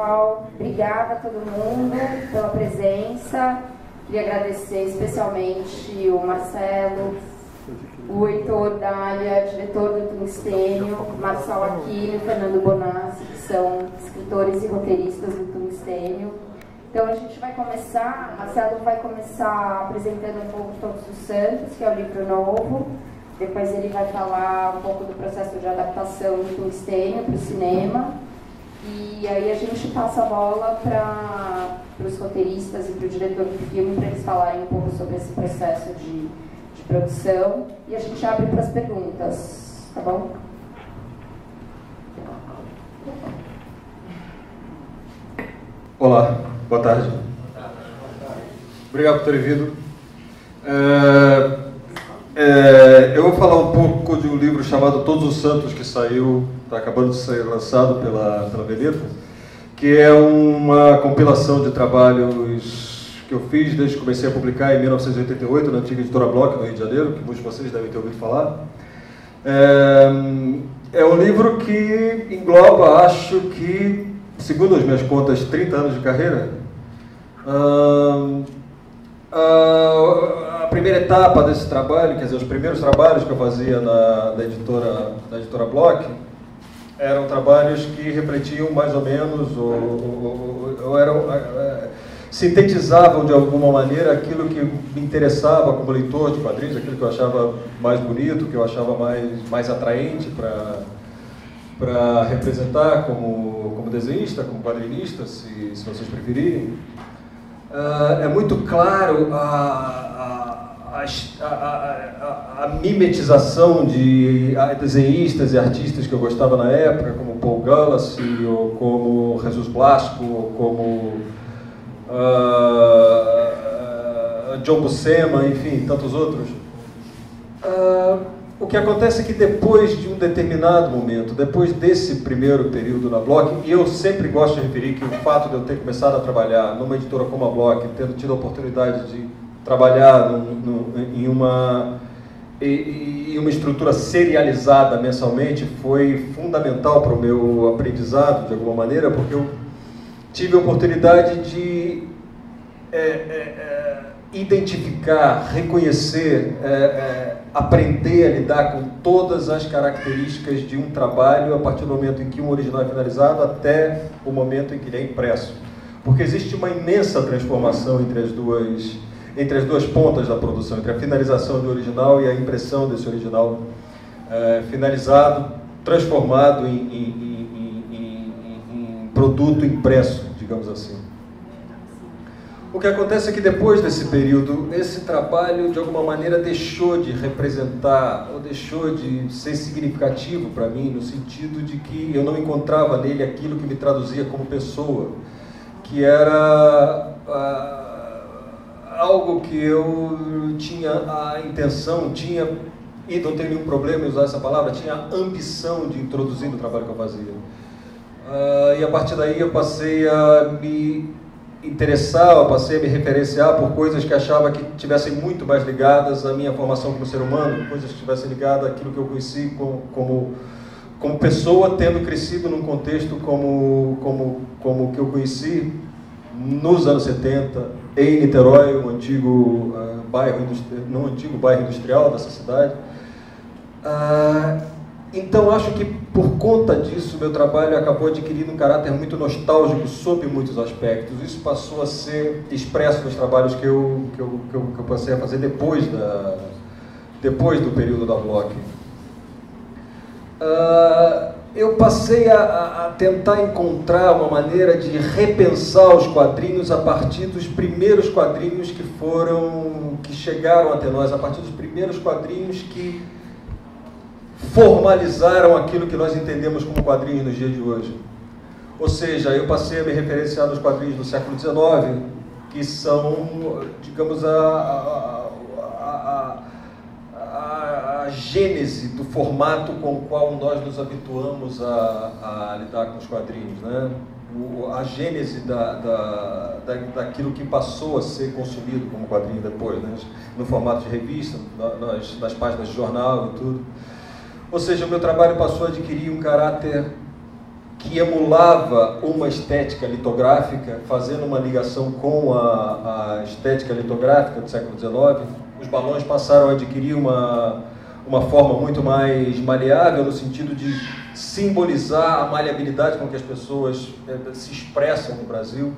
pessoal. Obrigada a todo mundo pela presença. Queria agradecer especialmente o Marcelo, o Heitor Dália, diretor do Tungstênio, Marçal Aquino e Fernando Bonassi, que são escritores e roteiristas do Tungstênio. Então a gente vai começar, Marcelo vai começar apresentando um pouco Todos os Santos, que é o livro novo. Depois ele vai falar um pouco do processo de adaptação do Tungstênio para o cinema. E aí a gente passa a bola para os roteiristas e para o diretor do filme, para eles falarem um pouco sobre esse processo de produção. E a gente abre para as perguntas, tá bom? Olá, boa tarde. Obrigado por ter vindo. Eu vou falar um pouco de um livro chamado Todos os Santos, que saiu, está acabando de ser lançado pela Veleta, que é uma compilação de trabalhos que eu fiz desde que comecei a publicar em 1988, na antiga editora Bloch, no Rio de Janeiro, que muitos de vocês devem ter ouvido falar. É um livro que engloba, acho que, segundo as minhas contas, 30 anos de carreira. A primeira etapa desse trabalho, quer dizer, os primeiros trabalhos que eu fazia na editora Bloch, eram trabalhos que refletiam mais ou menos, sintetizavam de alguma maneira aquilo que me interessava como leitor de quadrinhos, aquilo que eu achava mais bonito, que eu achava mais atraente para representar como desenhista, como quadrinista, se vocês preferirem. É muito claro a mimetização de desenhistas e artistas que eu gostava na época, como Paul Gulacy, ou como Jesus Blasco, ou como John Buscema, enfim, tantos outros. O que acontece é que depois de um determinado momento, depois desse primeiro período na Bloch, e eu sempre gosto de referir que o fato de eu ter começado a trabalhar numa editora como a Bloch, tendo tido a oportunidade de trabalhar em uma estrutura serializada mensalmente, foi fundamental para o meu aprendizado, de alguma maneira, porque eu tive a oportunidade de identificar, reconhecer, aprender a lidar com todas as características de um trabalho a partir do momento em que um original é finalizado até o momento em que ele é impresso. Porque existe uma imensa transformação entre as duas pontas da produção, entre a finalização do original e a impressão desse original finalizado, transformado em produto impresso, digamos assim. O que acontece é que depois desse período, esse trabalho de alguma maneira deixou de representar, ou deixou de ser significativo para mim, no sentido de que eu não encontrava nele aquilo que me traduzia como pessoa, que era algo que eu tinha a intenção, e não tenho nenhum problema em usar essa palavra, tinha a ambição de introduzir no trabalho que eu fazia. E a partir daí eu passei a me interessar, eu passei a me referenciar por coisas que achava que tivessem muito mais ligadas à minha formação como ser humano, coisas que tivessem ligadas àquilo que eu conheci como pessoa, tendo crescido num contexto como que eu conheci nos anos 70, em Niterói, um antigo bairro industrial dessa cidade. Então, acho que por conta disso, meu trabalho acabou adquirindo um caráter muito nostálgico sob muitos aspectos. Isso passou a ser expresso nos trabalhos que eu passei a fazer depois do período da Bloch. Eu passei a tentar encontrar uma maneira de repensar os quadrinhos a partir dos primeiros quadrinhos que chegaram até nós, a partir dos primeiros quadrinhos que formalizaram aquilo que nós entendemos como quadrinhos nos dias de hoje. Ou seja, eu passei a me referenciar nos quadrinhos do século XIX, que são, digamos, a gênese do formato com o qual nós nos habituamos a lidar com os quadrinhos, né? A gênese daquilo que passou a ser consumido como quadrinho depois, né? No formato de revista, nas páginas de jornal e tudo. Ou seja, o meu trabalho passou a adquirir um caráter que emulava uma estética litográfica, fazendo uma ligação com a estética litográfica do século XIX. Os balões passaram a adquirir uma forma muito mais maleável, no sentido de simbolizar a maleabilidade com que as pessoas se expressam no Brasil,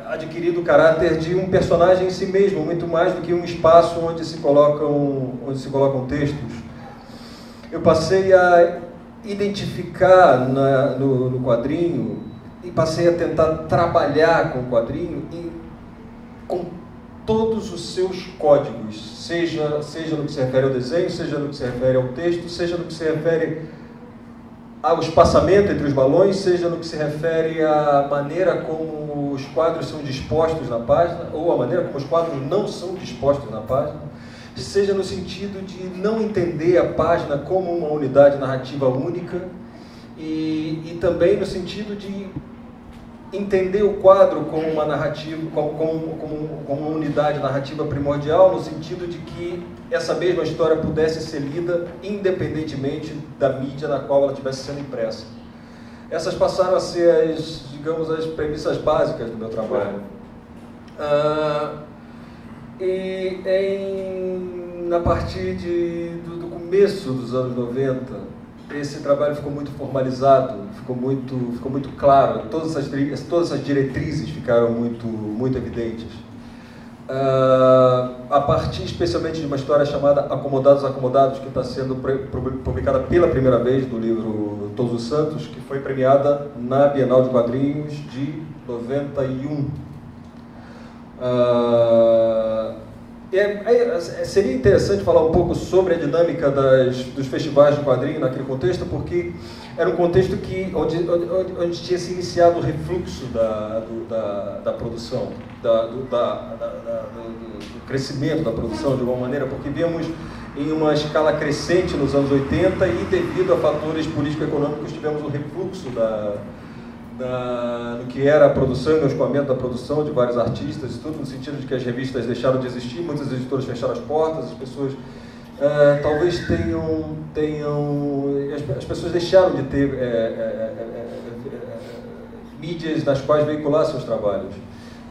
adquirindo o caráter de um personagem em si mesmo, muito mais do que um espaço onde se colocam textos. Eu passei a identificar no quadrinho e passei a tentar trabalhar com o quadrinho com todos os seus códigos, seja no que se refere ao desenho, seja no que se refere ao texto, seja no que se refere ao espaçamento entre os balões, seja no que se refere à maneira como os quadros são dispostos na página, ou a maneira como os quadros não são dispostos na página, seja no sentido de não entender a página como uma unidade narrativa única, e também no sentido de entender o quadro como uma narrativa, como uma unidade narrativa primordial, no sentido de que essa mesma história pudesse ser lida independentemente da mídia na qual ela estivesse sendo impressa. Essas passaram a ser digamos, as premissas básicas do meu trabalho. A partir do começo dos anos 90, esse trabalho ficou muito formalizado, ficou muito claro, todas essas diretrizes ficaram muito evidentes. A partir especialmente de uma história chamada Acomodados Acomodados, que está sendo publicada pela primeira vez no livro Todos os Santos, que foi premiada na Bienal de Quadrinhos de 91. Seria interessante falar um pouco sobre a dinâmica dos festivais de quadrinho naquele contexto, porque era um contexto onde tinha se iniciado o refluxo da produção, do crescimento da produção de alguma maneira, porque víamos em uma escala crescente nos anos 80 e, devido a fatores político-econômicos, tivemos um refluxo no que era a produção e o escoamento da produção de vários artistas e tudo, no sentido de que as revistas deixaram de existir, muitas editoras fecharam as portas, as pessoas talvez as pessoas deixaram de ter mídias nas quais veicular seus trabalhos.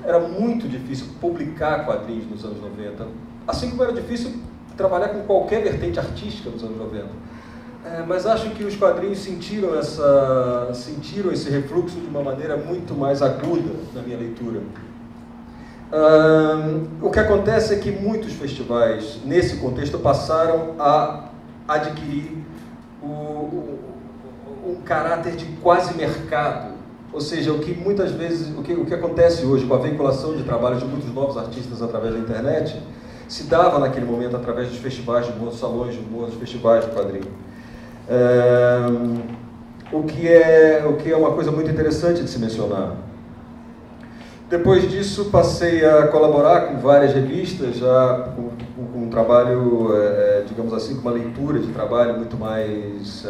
Era muito difícil publicar quadrinhos nos anos 90, assim como era difícil trabalhar com qualquer vertente artística nos anos 90. Mas acho que os quadrinhos sentiram esse refluxo de uma maneira muito mais aguda na minha leitura. O que acontece é que muitos festivais, nesse contexto, passaram a adquirir um caráter de quase mercado. Ou seja, o que muitas vezes, o que acontece hoje com a veiculação de trabalhos de muitos novos artistas através da internet, se dava naquele momento através dos festivais de humor, dos salões de humor, dos festivais de quadrinho. O que é uma coisa muito interessante de se mencionar. Depois disso, passei a colaborar com várias revistas, já com um trabalho, digamos assim, com uma leitura de trabalho muito mais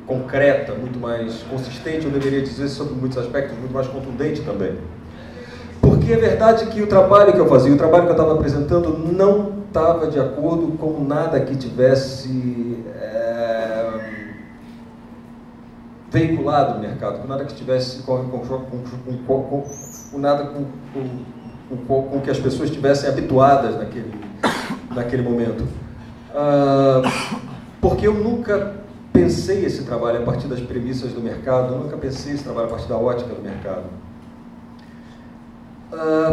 concreta, muito mais consistente, eu deveria dizer, sobre muitos aspectos, muito mais contundente também. Porque é verdade que o trabalho que eu fazia, o trabalho que eu estava apresentando, não estava de acordo com nada que tivesse veiculado no mercado, com nada que tivesse com que as pessoas estivessem habituadas naquele momento. Porque eu nunca pensei esse trabalho a partir das premissas do mercado, eu nunca pensei esse trabalho a partir da ótica do mercado.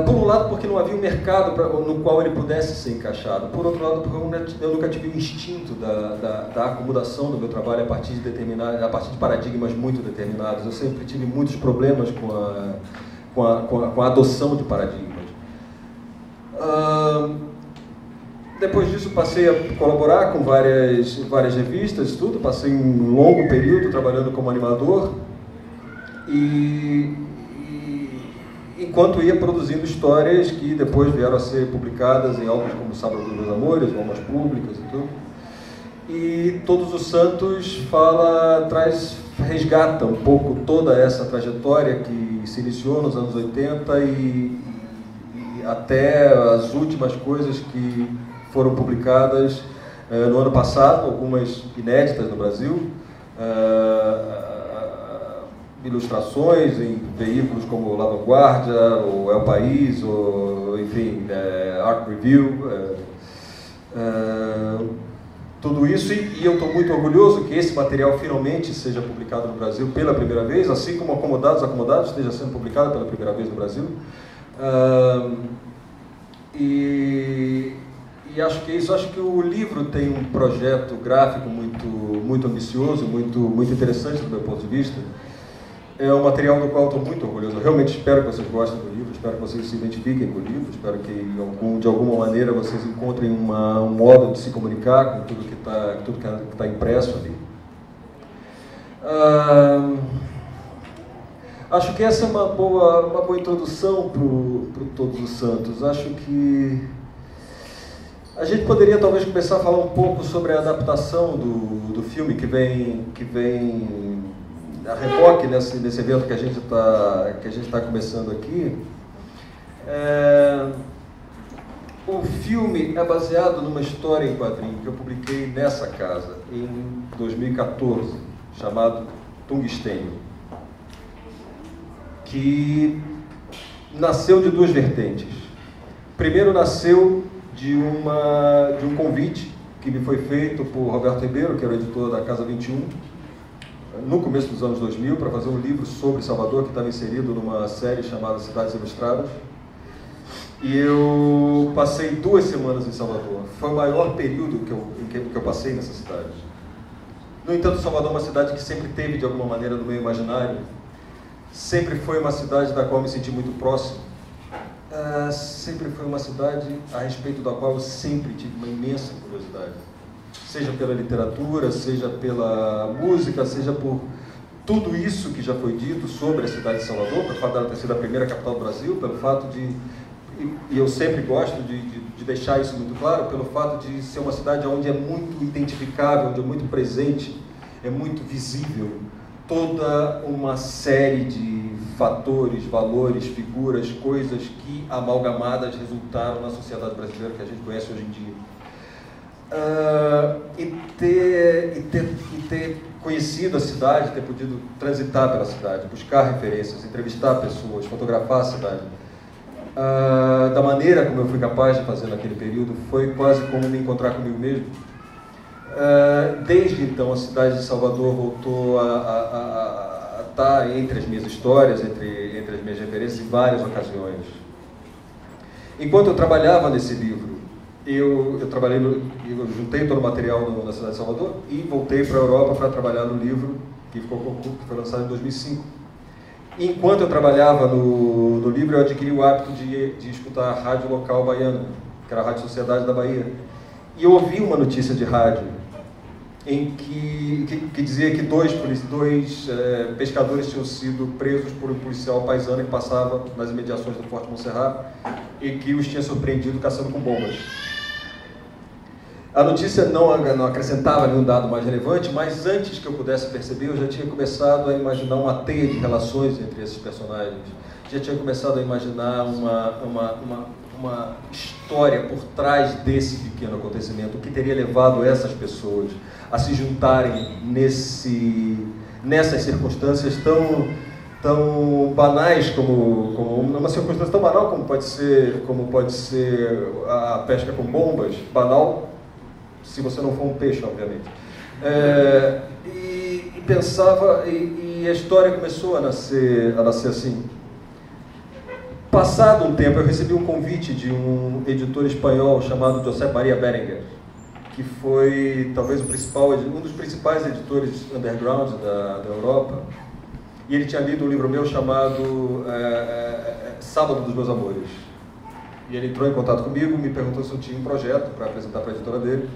Por um lado, porque não havia um mercado no qual ele pudesse ser encaixado. Por outro lado, porque eu nunca tive o instinto da acomodação do meu trabalho a partir de paradigmas muito determinados. Eu sempre tive muitos problemas com a adoção de paradigmas. Depois disso, passei a colaborar com várias revistas, tudo. Passei um longo período trabalhando como animador enquanto ia produzindo histórias que depois vieram a ser publicadas em álbuns como Sábado dos Meus Amores, Almas Públicas e tudo. E Todos os Santos resgata um pouco toda essa trajetória que se iniciou nos anos 80 e até as últimas coisas que foram publicadas no ano passado, algumas inéditas no Brasil, ilustrações em veículos como La Vanguardia, ou El País, ou, enfim, Art Review, tudo isso, e eu estou muito orgulhoso que esse material finalmente seja publicado no Brasil pela primeira vez, assim como Acomodados esteja sendo publicado pela primeira vez no Brasil. E acho que é isso. Acho que o livro tem um projeto gráfico muito ambicioso, muito interessante do meu ponto de vista. É um material do qual estou muito orgulhoso. Eu realmente espero que vocês gostem do livro, espero que vocês se identifiquem com o livro, espero que de alguma maneira vocês encontrem um modo de se comunicar com tudo que está impresso ali. Acho que essa é uma boa introdução para o Todos os Santos. Acho que a gente poderia talvez começar a falar um pouco sobre a adaptação do filme que vem a reboque nesse evento que a gente está começando aqui. O filme é baseado numa história em quadrinho que eu publiquei nessa casa em 2014, chamado Tungstênio, que nasceu de duas vertentes. Primeiro nasceu de um convite que me foi feito por Roberto Ribeiro, que era o editor da Casa 21, no começo dos anos 2000, para fazer um livro sobre Salvador, que estava inserido numa série chamada Cidades Ilustradas. E eu passei 2 semanas em Salvador. Foi o maior período que eu passei nessa cidade. No entanto, Salvador é uma cidade que sempre teve, de alguma maneira, no meu imaginário. Sempre foi uma cidade da qual eu me senti muito próximo. Sempre foi uma cidade a respeito da qual eu sempre tive uma imensa curiosidade. Seja pela literatura, seja pela música, seja por tudo isso que já foi dito sobre a cidade de Salvador, pelo fato dela ter sido a primeira capital do Brasil, pelo fato de, e eu sempre gosto de deixar isso muito claro, pelo fato de ser uma cidade onde é muito identificável, onde é muito presente, é muito visível toda uma série de fatores, valores, figuras, coisas que amalgamadas resultaram na sociedade brasileira que a gente conhece hoje em dia. E ter conhecido a cidade, ter podido transitar pela cidade, buscar referências, entrevistar pessoas, fotografar a cidade, da maneira como eu fui capaz de fazer naquele período, foi quase como me encontrar comigo mesmo. Desde então, a cidade de Salvador voltou a estar entre as minhas histórias, entre as minhas referências em várias ocasiões. Enquanto eu trabalhava nesse livro, eu juntei todo o material na cidade de Salvador e voltei para a Europa para trabalhar no livro que foi lançado em 2005. E enquanto eu trabalhava no livro, eu adquiri o hábito de escutar a rádio local baiana, que era a Rádio Sociedade da Bahia. E eu ouvi uma notícia de rádio em que dizia que dois pescadores tinham sido presos por um policial paisano que passava nas imediações do Forte Montserrat e que os tinha surpreendido caçando com bombas. A notícia não acrescentava nenhum dado mais relevante, mas antes que eu pudesse perceber, eu já tinha começado a imaginar uma teia de relações entre esses personagens. Já tinha começado a imaginar uma história por trás desse pequeno acontecimento, o que teria levado essas pessoas a se juntarem nessas circunstâncias tão banais como uma circunstância tão banal como pode ser a pesca com bombas, banal se você não for um peixe, obviamente. E pensava, e a história começou a nascer assim. Passado um tempo, eu recebi um convite de um editor espanhol chamado José Maria Berenguer, que foi talvez um dos principais editores underground da Europa, e ele tinha lido um livro meu chamado Sábado dos Meus Amores. E ele entrou em contato comigo, me perguntou se eu tinha um projeto para apresentar para a editora dele,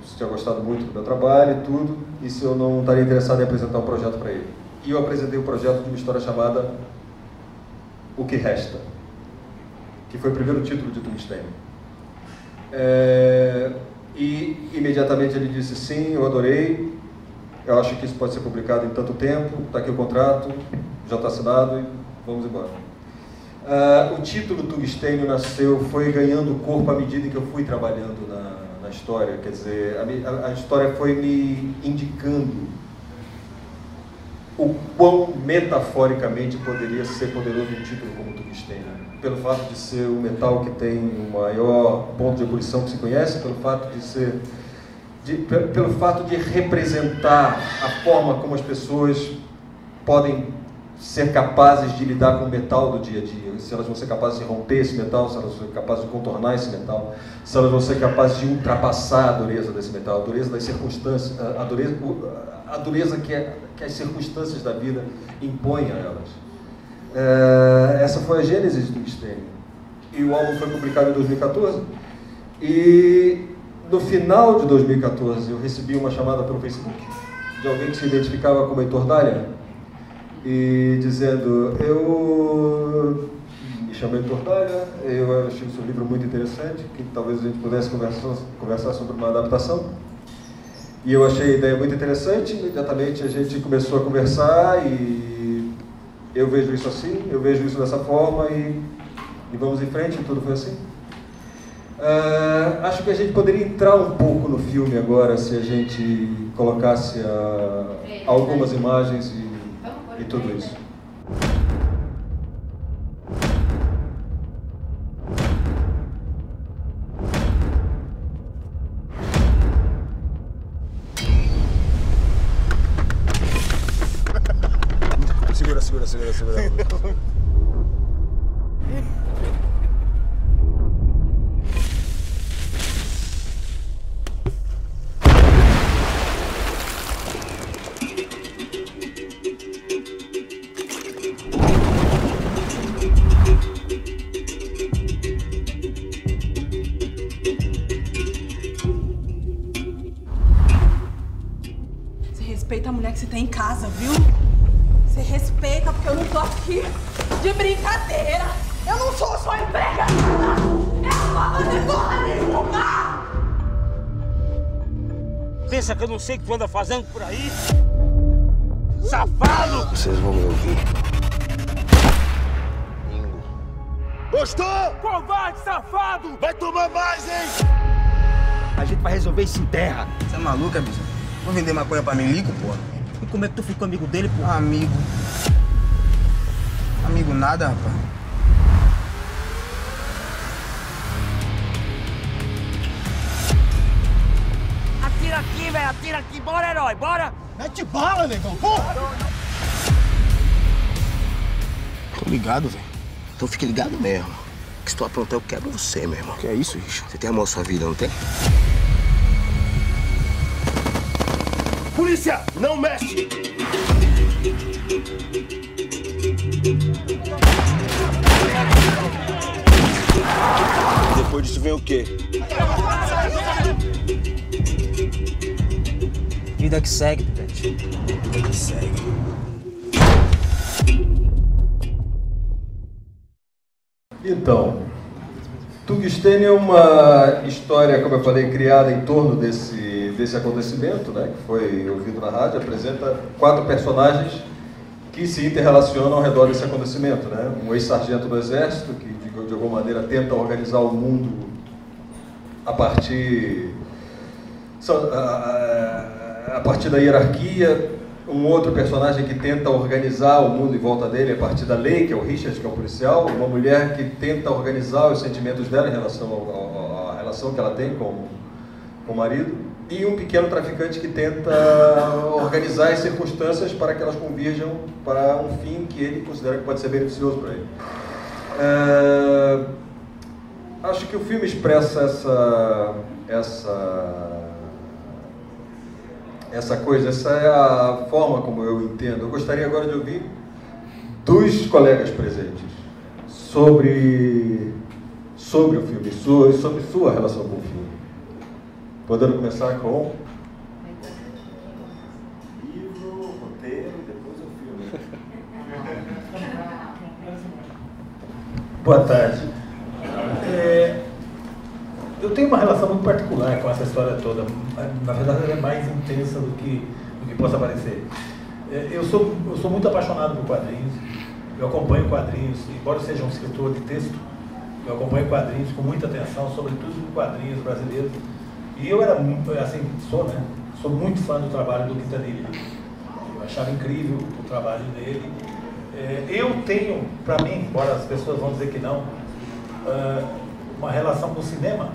se tinha gostado muito do meu trabalho e tudo, e se eu não estaria interessado em apresentar um projeto para ele. E eu apresentei o projeto de uma história chamada O Que Resta, que foi o primeiro título de Tungstênio. E imediatamente ele disse: sim, eu adorei, eu acho que isso pode ser publicado em tanto tempo, está aqui o contrato, já está assinado e vamos embora. O título Tungstênio foi ganhando corpo à medida que eu fui trabalhando na história, quer dizer, a história foi me indicando o quão metaforicamente poderia ser poderoso um título como Tungstênio, pelo fato de ser o metal que tem o maior ponto de ebulição que se conhece, pelo fato de representar a forma como as pessoas podem ser capazes de lidar com o metal do dia a dia, se elas vão ser capazes de romper esse metal, se elas vão ser capazes de contornar esse metal, se elas vão ser capazes de ultrapassar a dureza desse metal, a dureza das circunstâncias, a dureza que as circunstâncias da vida impõem a elas. Essa foi a gênese do Tungstênio. E o álbum foi publicado em 2014. E no final de 2014 eu recebi uma chamada pelo Facebook de alguém que se identificava como Heitor Dália, e dizendo: eu me chamo Heitor Dália, eu achei o seu livro muito interessante, que talvez a gente pudesse conversar sobre uma adaptação. E eu achei a ideia muito interessante. Imediatamente a gente começou a conversar e eu vejo isso assim, eu vejo isso dessa forma e vamos em frente, e tudo foi assim. Acho que a gente poderia entrar um pouco no filme agora, se a gente colocasse algumas imagens e tudo isso. Segura. Você respeita a mulher que você tem em casa, viu? Você respeita, porque eu não tô aqui de brincadeira. Eu não sou sua empregada. Eu não vou fazer porra nenhuma. Pensa que eu não sei o que tu anda fazendo por aí? Safado! Vocês vão me ouvir. Bingo. Gostou? Covarde, safado! Vai tomar mais, hein? A gente vai resolver isso em terra. Você é maluca, bicho? Vou vender maconha pra Milico, porra? E como é que tu ficou amigo dele, pô? Amigo. Amigo nada, rapaz. Atira aqui, velho, atira aqui. Bora, herói, bora! Mete bala, negão, porra! Tô ligado, velho. Então fique ligado mesmo. Que se tu aprontar, eu quebro você, meu irmão. Que é isso, Richard? Você tem amor à sua vida, não tem? Polícia, não mexe! Depois disso vem o quê? Vida que segue, Pivete. Vida que segue. Então, Tungstênio é uma história, como eu falei, criada em torno desse acontecimento, né, que foi ouvido na rádio. Apresenta 4 personagens que se interrelacionam ao redor desse acontecimento, né? Um ex-sargento do Exército que, de alguma maneira, tenta organizar o mundo a partir da hierarquia. Um outro personagem que tenta organizar o mundo em volta dele a partir da lei, que é o Richard, que é um policial. Uma mulher que tenta organizar os sentimentos dela em relação à relação que ela tem com o marido. E um pequeno traficante que tenta organizar as circunstâncias para que elas convirjam para um fim que ele considera que pode ser beneficioso para ele. Acho que o filme expressa essa coisa, essa é a forma como eu entendo. Eu gostaria agora de ouvir dos colegas presentes sobre o filme, sobre sua relação com o filme. Podendo começar com livro, roteiro e depois o filme. Boa tarde. Eu tenho uma relação muito particular com essa história toda. Na verdade, ela é mais intensa do que possa parecer. Eu sou muito apaixonado por quadrinhos. Eu acompanho quadrinhos, embora eu seja um escritor de texto, eu acompanho quadrinhos com muita atenção, sobretudo quadrinhos brasileiros. E eu era muito, assim, sou muito fã do trabalho do Quintanilha. Eu achava incrível o trabalho dele. Eu tenho, para mim, embora as pessoas vão dizer que não, uma relação com o cinema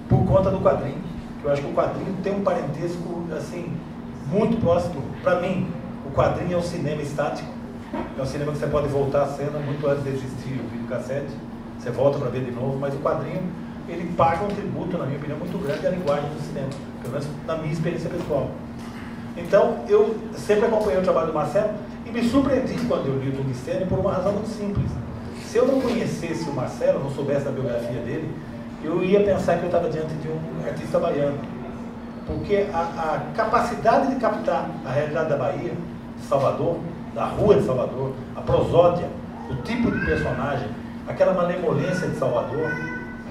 por conta do quadrinho. Eu acho que o quadrinho tem um parentesco, assim, muito próximo. Para mim, o quadrinho é um cinema estático. É um cinema que você pode voltar a cena muito antes de existir o videocassete. Você volta para ver de novo, mas o quadrinho, ele paga um tributo, na minha opinião, muito grande à linguagem do cinema. Pelo menos na minha experiência pessoal. Então, eu sempre acompanhei o trabalho do Marcelo e me surpreendi quando eu li o Tungstênio por uma razão muito simples. Se eu não conhecesse o Marcelo, não soubesse da biografia dele, eu ia pensar que eu estava diante de um artista baiano. Porque a capacidade de captar a realidade da Bahia, de Salvador, da rua de Salvador, a prosódia, o tipo de personagem, aquela malemolência de Salvador,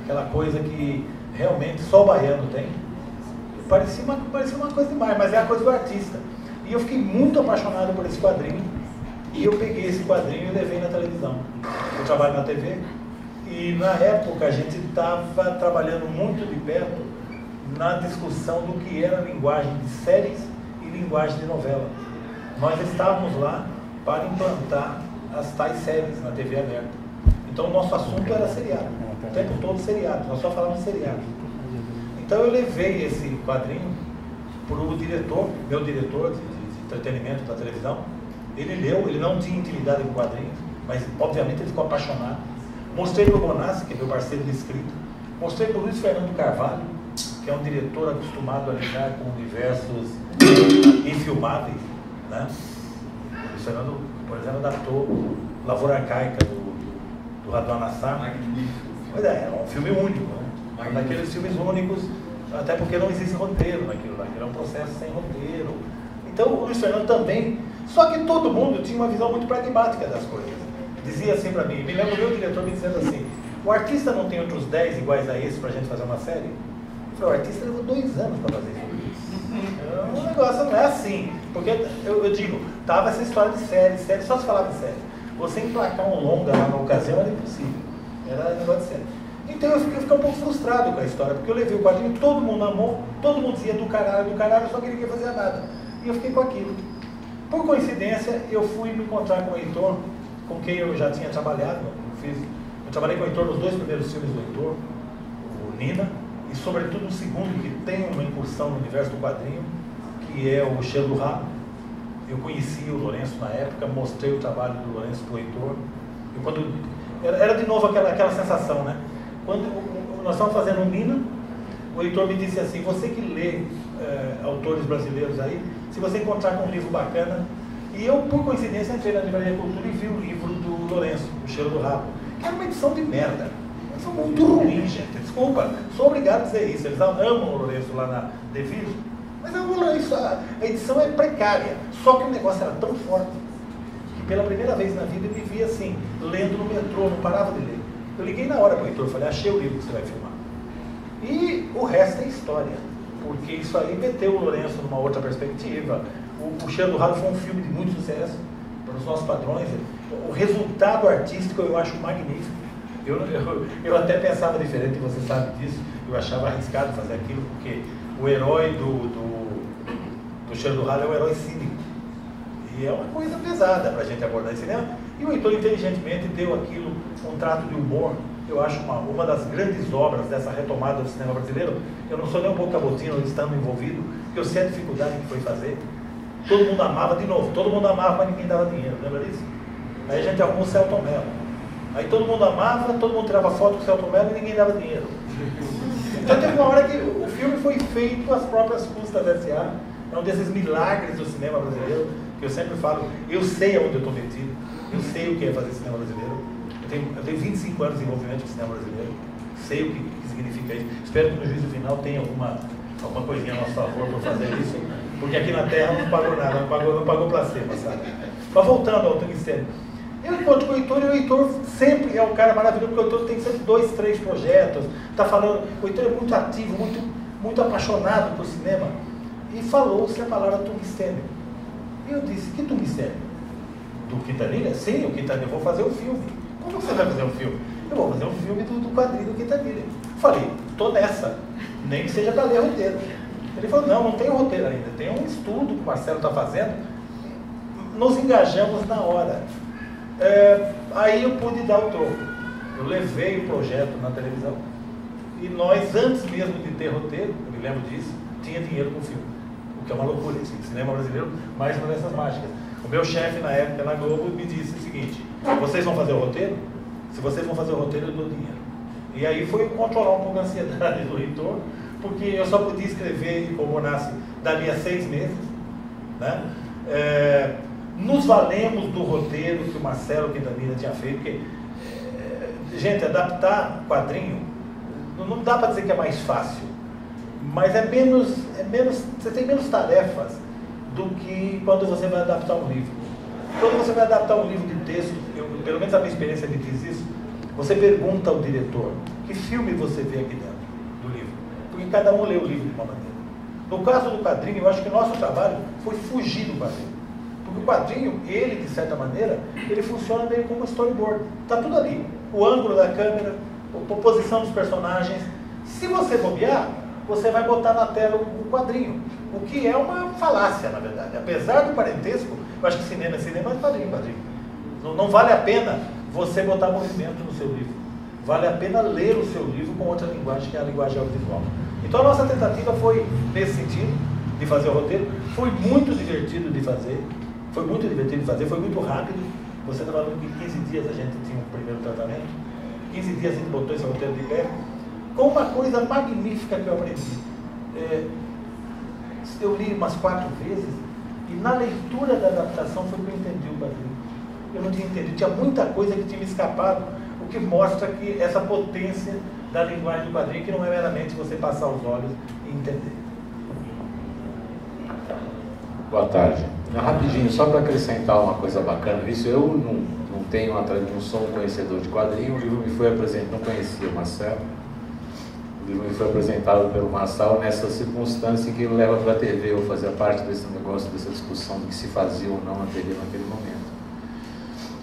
aquela coisa que realmente só o baiano tem, parecia uma coisa demais, mas é a coisa do artista. E eu fiquei muito apaixonado por esse quadrinho, e eu peguei esse quadrinho e levei na televisão. Eu trabalho na TV, e na época a gente estava trabalhando muito de perto na discussão do que era linguagem de séries e linguagem de novela. Nós estávamos lá para implantar as tais séries na TV aberta. Então o nosso assunto era seriado, o tempo todo seriado, nós só falávamos de seriado. Então eu levei esse quadrinho para o diretor, meu diretor de entretenimento da televisão. Ele leu, ele não tinha intimidade com quadrinhos, mas obviamente ele ficou apaixonado. Mostrei para o Bonassi, que é meu parceiro de escrita. Mostrei para o Luiz Fernando Carvalho, que é um diretor acostumado a lidar com universos infilmáveis, né? O Luiz Fernando, por exemplo, adaptou Lavoura Arcaica do Raduan Nassar. Magnífico. Pois é um filme único, né? Daqueles filmes únicos, até porque não existe roteiro naquilo lá, aquilo é um processo sem roteiro. Então o Luiz Fernando também, só que todo mundo tinha uma visão muito pragmática das coisas. Dizia assim para mim, me lembro o meu diretor me dizendo assim, o artista não tem outros 10 iguais a esse para a gente fazer uma série? Eu falei, o artista levou 2 anos para fazer isso. O negócio não é assim, porque eu digo, tava essa história de série, só se falava de série. Você emplacar um longa lá na ocasião era impossível, era negócio de série. Então eu fiquei um pouco frustrado com a história, porque eu levei o quadrinho, todo mundo amou, todo mundo dizia do caralho, eu só queria fazer nada. E eu fiquei com aquilo. Por coincidência, eu fui me encontrar com o Heitor, com quem eu já tinha trabalhado. Eu trabalhei com o Heitor nos 2 primeiros filmes do Heitor, o Nina, e sobretudo no segundo, que tem uma incursão no universo do quadrinho, que é o Cheiro do Rabo. Eu conheci o Lourenço na época, mostrei o trabalho do Lourenço para o Heitor. E quando, era de novo aquela sensação, né? Quando nós estávamos fazendo o Nina, o Heitor me disse assim, você que lê autores brasileiros aí, se você encontrar com um livro bacana, e eu, por coincidência, entrei na Livraria Cultura e vi o livro do Lourenço, O Cheiro do Rabo, que era uma edição de merda. Uma edição muito ruim, gente. Desculpa, sou obrigado a dizer isso. Eles amam o Lourenço lá na Deville, mas a edição é precária. Só que o negócio era tão forte que pela primeira vez na vida eu me vi assim, lendo no metrô, não parava de ler. Eu liguei na hora para o Heitor, falei, achei o livro que você vai filmar. E o resto é história, porque isso aí meteu o Lourenço numa outra perspectiva. O Cheiro do Rabo foi um filme de muito sucesso, para os nossos padrões. O resultado artístico eu acho magnífico. Eu até pensava diferente, você sabe disso. Eu achava arriscado fazer aquilo, porque o herói do Cheiro do Rabo é um herói cínico. E é uma coisa pesada para a gente abordar em cinema. E o Heitor inteligentemente deu aquilo um trato de humor. Eu acho uma das grandes obras dessa retomada do cinema brasileiro. Eu não sou nem um pouco cabotino estando envolvido, porque eu sei a dificuldade que foi fazer. Todo mundo amava, de novo, todo mundo amava, mas ninguém dava dinheiro, lembra disso? Aí a gente arrumou o Celton Mello. Aí todo mundo amava, todo mundo tirava foto com o Celton Mello e ninguém dava dinheiro. Então teve uma hora que o filme foi feito às próprias custas S.A. É um desses milagres do cinema brasileiro, que eu sempre falo, eu sei aonde eu estou metido, eu sei o que é fazer cinema brasileiro. Eu tenho 25 anos de envolvimento com o cinema brasileiro, sei o que significa isso. Espero que no juízo final tenha alguma coisinha a nosso favor por fazer isso, porque aqui na Terra não pagou nada, não pagou placebo, sabe? Mas voltando ao Tungstênio, eu encontro com o Heitor, e o Heitor sempre é um cara maravilhoso, porque o Heitor tem sempre 2, 3 projetos, tá falando, o Heitor é muito ativo, muito apaixonado por cinema, e falou-se a palavra Tungstênio. E eu disse, que Tungstênio? Do Quintanilha? Sim, o Quintanilha, eu vou fazer um filme. Como você vai fazer um filme? Eu vou fazer um filme do quadrinho do Quintanilha. Falei, tô nessa. nem que seja para ler roteiro. Ele falou, não tem roteiro ainda, tem um estudo que o Marcelo está fazendo. Nos engajamos na hora. Aí eu pude dar o troco. Eu levei o projeto na televisão. E nós, antes mesmo de ter roteiro, eu me lembro disso, tinha dinheiro com o filme. O que é uma loucura, assim, cinema brasileiro, mais uma dessas mágicas. O meu chefe na época na Globo me disse o seguinte: vocês vão fazer o roteiro? Se vocês vão fazer o roteiro, eu dou dinheiro. E aí foi controlar um pouco a ansiedade do reitor, porque eu só podia escrever como Bonassi dali a 6 meses, né? Nos valemos do roteiro que o Marcelo Quintanilha tinha feito, porque, gente, adaptar quadrinho, não dá para dizer que é mais fácil, mas é menos, você tem menos tarefas do que quando você vai adaptar um livro. Quando você vai adaptar um livro de texto, pelo menos a minha experiência me diz isso, você pergunta ao diretor, que filme você vê aqui dentro do livro? Porque cada um lê o livro de uma maneira. No caso do quadrinho, eu acho que o nosso trabalho foi fugir do quadrinho. Porque o quadrinho, ele, de certa maneira, ele funciona meio como um storyboard. Está tudo ali. O ângulo da câmera, a posição dos personagens. Se você bobear, você vai botar na tela o quadrinho. O que é uma falácia, na verdade. Apesar do parentesco, eu acho que cinema é cinema, mas quadrinho é quadrinho. Não vale a pena você botar movimento no seu livro. Vale a pena ler o seu livro com outra linguagem, que é a linguagem audiovisual. Então a nossa tentativa foi nesse sentido, de fazer o roteiro. Foi muito divertido de fazer. Foi muito divertido de fazer, foi muito rápido. Você está falando que em 15 dias a gente tinha um primeiro tratamento. 15 dias a gente botou esse roteiro de pé. Com uma coisa magnífica que eu aprendi. Eu li umas 4 vezes e na leitura da adaptação foi que eu entendi o quadrinho. Eu não tinha entendido, tinha muita coisa que tinha me escapado, o que mostra que essa potência da linguagem do quadrinho, que não é meramente você passar os olhos e entender. Boa tarde. Rapidinho, só para acrescentar uma coisa bacana, isso eu não tenho não sou um conhecedor de quadrinho, o livro me foi apresentado, não conhecia o Marcelo, o livro me foi apresentado pelo Marcelo nessa circunstância em que ele leva para a TV, eu fazia parte desse negócio, dessa discussão do que se fazia ou não na TV naquele momento.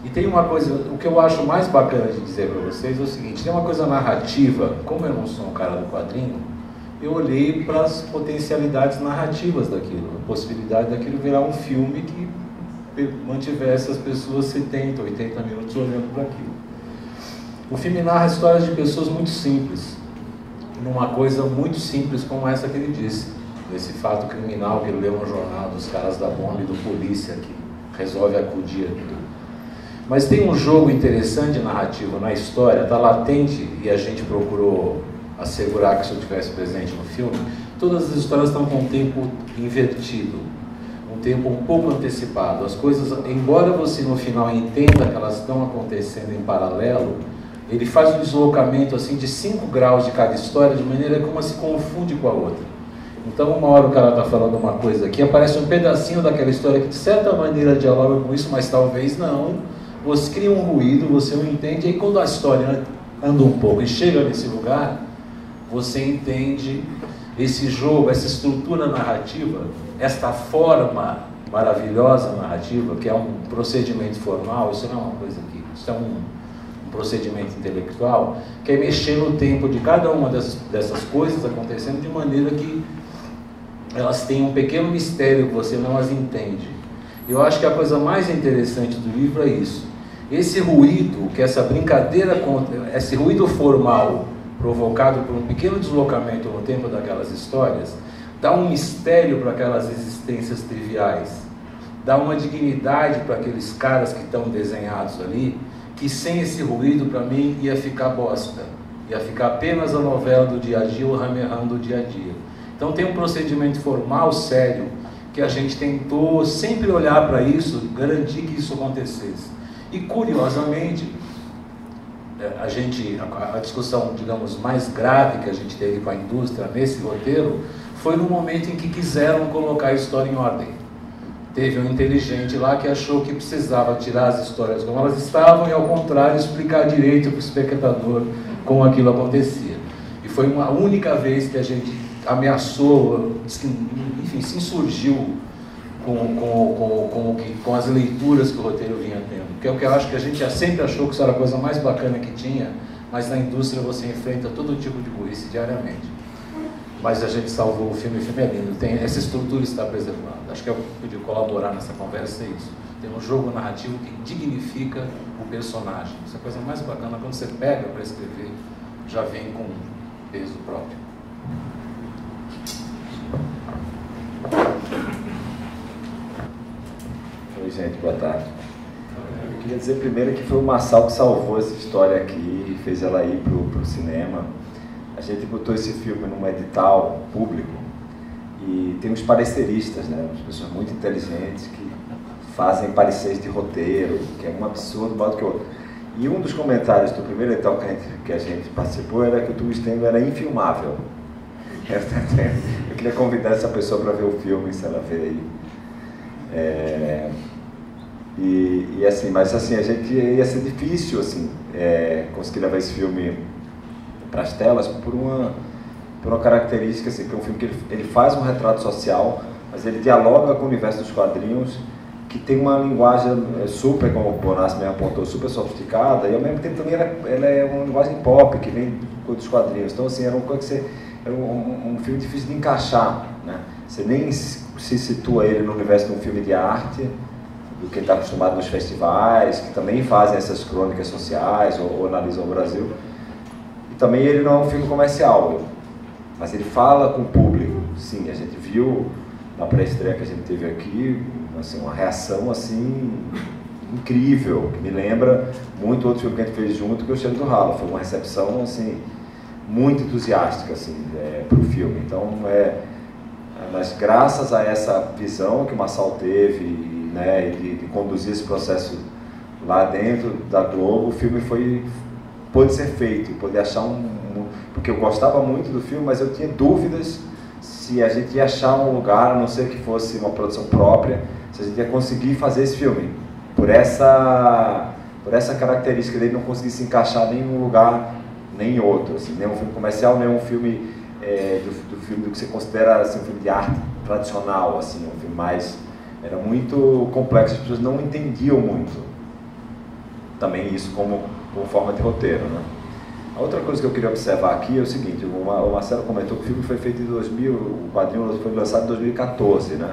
E tem uma coisa, o que eu acho mais bacana de dizer para vocês é o seguinte, tem uma coisa narrativa, como eu não sou um cara do quadrinho, eu olhei para as potencialidades narrativas daquilo, a possibilidade daquilo virar um filme que mantivesse as pessoas 70, 80 minutos olhando para aquilo. O filme narra histórias de pessoas muito simples, numa coisa muito simples como essa que ele disse, desse fato criminal que ele leu no jornal dos caras da bomba e do polícia que resolve acudir tudo. Mas tem um jogo interessante narrativo na história, está latente e a gente procurou assegurar que isso estivesse presente no filme. Todas as histórias estão com um tempo invertido, um tempo um pouco antecipado. As coisas, embora você no final entenda que elas estão acontecendo em paralelo, ele faz um deslocamento assim de 5 graus de cada história, de maneira que uma se confunde com a outra. Então uma hora o cara está falando uma coisa aqui, aparece um pedacinho daquela história que de certa maneira dialoga com isso, mas talvez não. Você cria um ruído, você não entende, e aí quando a história anda um pouco e chega nesse lugar, você entende esse jogo, essa estrutura narrativa, esta forma maravilhosa narrativa, que é um procedimento formal, isso não é uma coisa aqui, isso é um procedimento intelectual, que é mexer no tempo de cada uma dessas coisas acontecendo de maneira que elas têm um pequeno mistério que você não as entende. Eu acho que a coisa mais interessante do livro é isso. Esse ruído, que essa brincadeira, esse ruído formal provocado por um pequeno deslocamento no tempo daquelas histórias, dá um mistério para aquelas existências triviais, dá uma dignidade para aqueles caras que estão desenhados ali, que sem esse ruído, para mim, ia ficar bosta. Ia ficar apenas a novela do dia a dia, o ramerrão do dia a dia. Então tem um procedimento formal, sério, que a gente tentou sempre olhar para isso, garantir que isso acontecesse. E, curiosamente, a discussão, digamos, mais grave que a gente teve com a indústria nesse roteiro foi no momento em que quiseram colocar a história em ordem. Teve um inteligente lá que achou que precisava tirar as histórias como elas estavam e, ao contrário, explicar direito para o espectador como aquilo acontecia. E foi uma única vez que a gente ameaçou, enfim, se insurgiu com as leituras que o roteiro vinha tendo. Que é o que eu acho que a gente já sempre achou que isso era a coisa mais bacana que tinha, mas na indústria você enfrenta todo tipo de burrice diariamente. mas a gente salvou o filme é lindo. Tem, essa estrutura está preservada. Acho que eu podia colaborar nessa conversa, é isso. Tem um jogo narrativo que dignifica o personagem. Essa é a coisa mais bacana, quando você pega para escrever, já vem com peso próprio. Oi, gente, boa tarde. Eu queria dizer primeiro que foi o Marçal que salvou essa história aqui e fez ela ir para o cinema. A gente botou esse filme num edital público e tem uns pareceristas, né? Umas pessoas muito inteligentes que fazem pareceres de roteiro, que é um absurdo mais do que o outro. E um dos comentários do primeiro edital que a gente participou era que o Tungstênio era infilmável. Eu queria convidar essa pessoa para ver o filme, se ela vê aí. Assim, mas assim, a gente ia ser difícil assim, conseguir levar esse filme para as telas por uma característica, assim, que é um filme que ele faz um retrato social, mas ele dialoga com o universo dos quadrinhos, que tem uma linguagem super, como o Bonassi mesmo apontou, super sofisticada, e ao mesmo tempo também ela é uma linguagem pop, que vem dos quadrinhos. Então, assim, era um filme difícil de encaixar, né? Você nem se situa ele no universo de um filme de arte, do que está acostumado nos festivais, que também fazem essas crônicas sociais ou analisam o Brasil. E também ele não é um filme comercial, mas ele fala com o público. Sim, a gente viu na pré-estreia que a gente teve aqui, assim, uma reação assim incrível, que me lembra muito outro filme que a gente fez junto, que é O Cheiro do Ralo. Foi uma recepção assim muito entusiástica assim, para o filme. Então, mas graças a essa visão que o Marçal teve, né, de conduzir esse processo lá dentro da Globo, o filme pôde ser feito, poder achar porque eu gostava muito do filme, mas eu tinha dúvidas se a gente ia achar um lugar, a não ser que fosse uma produção própria, se a gente ia conseguir fazer esse filme, por essa característica dele não conseguir se encaixar nem em um lugar nem em outro, assim, nem um filme comercial, nem um filme do filme do que você considera assim, um filme de arte tradicional, assim, um filme mais... Era muito complexo, as pessoas não entendiam muito também isso como forma de roteiro, né? A outra coisa que eu queria observar aqui é o seguinte, o Marcelo comentou que o filme foi feito em 2000, o quadrinho foi lançado em 2014, né?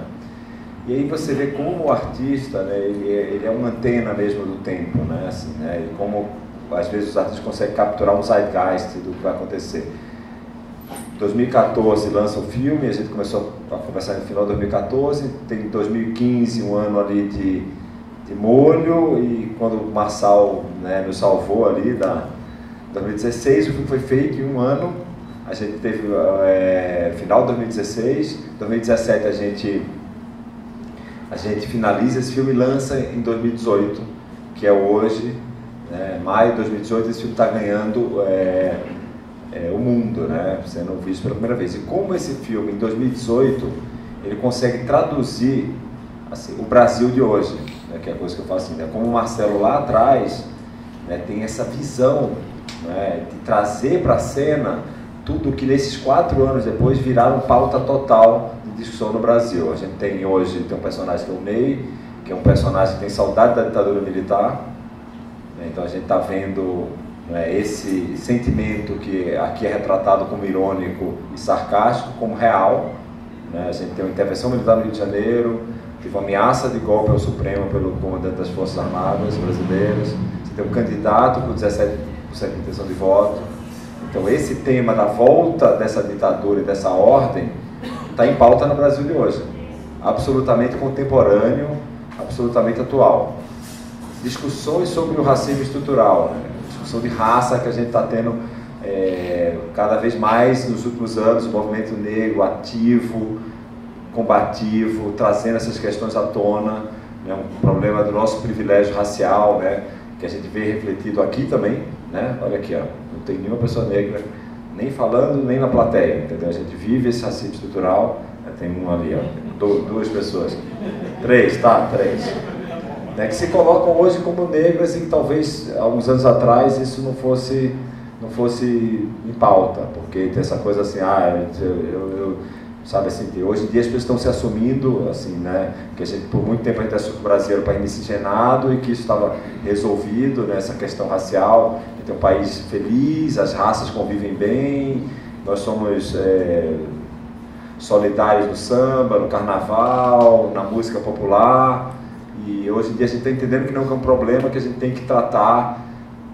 E aí você vê como o artista, né, ele é uma antena mesmo do tempo, né? Assim, né? E como às vezes os artistas conseguem capturar um zeitgeist do que vai acontecer. Em 2014 lança o filme, a gente começou a conversar no final de 2014, tem 2015 um ano ali de molho, e quando o Marçal, né, nos salvou ali da 2016, o filme foi feito em um ano, a gente teve final de 2016, 2017 a gente finaliza esse filme e lança em 2018, que é hoje, né, maio de 2018, esse filme está ganhando o mundo, né, sendo visto pela primeira vez. E como esse filme, em 2018, ele consegue traduzir assim, o Brasil de hoje, né, que é a coisa que eu falo assim, né, como o Marcelo lá atrás, né, tem essa visão, né, de trazer para a cena tudo que nesses 4 anos depois viraram pauta total de discussão no Brasil. A gente tem hoje um personagem que é o Ney, que é um personagem que tem saudade da ditadura militar, né, então a gente está vendo, né, esse sentimento que aqui é retratado como irônico e sarcástico, como real, né, a gente tem uma intervenção militar no Rio de Janeiro, teve uma ameaça de golpe ao Supremo pelo comandante das Forças Armadas brasileiras, você tem um candidato com 17% de intenção de voto. Então esse tema da volta dessa ditadura e dessa ordem está em pauta no Brasil de hoje, absolutamente contemporâneo, absolutamente atual. Discussões sobre o racismo estrutural, né? Discussão de raça que a gente está tendo cada vez mais nos últimos anos, o movimento negro ativo, combativo, trazendo essas questões à tona, né? Um problema do nosso privilégio racial, né? Que a gente vê refletido aqui também, né? Olha aqui, ó, não tem nenhuma pessoa negra nem falando, nem na plateia, entendeu? A gente vive esse racismo estrutural, né? Tem um ali, ó, 2 pessoas, 3, tá? 3. Né? Que se colocam hoje como negras e talvez, alguns anos atrás, isso não fosse em pauta, porque tem essa coisa assim, sabe assim, hoje em dia as pessoas estão se assumindo, assim, né, que a gente, por muito tempo a gente achou que o Brasil era um país miscigenado e que isso estava resolvido, né, essa questão racial, a gente é um país feliz, as raças convivem bem, nós somos solidários no samba, no carnaval, na música popular. E hoje em dia a gente está entendendo que não é um problema que a gente tem que tratar,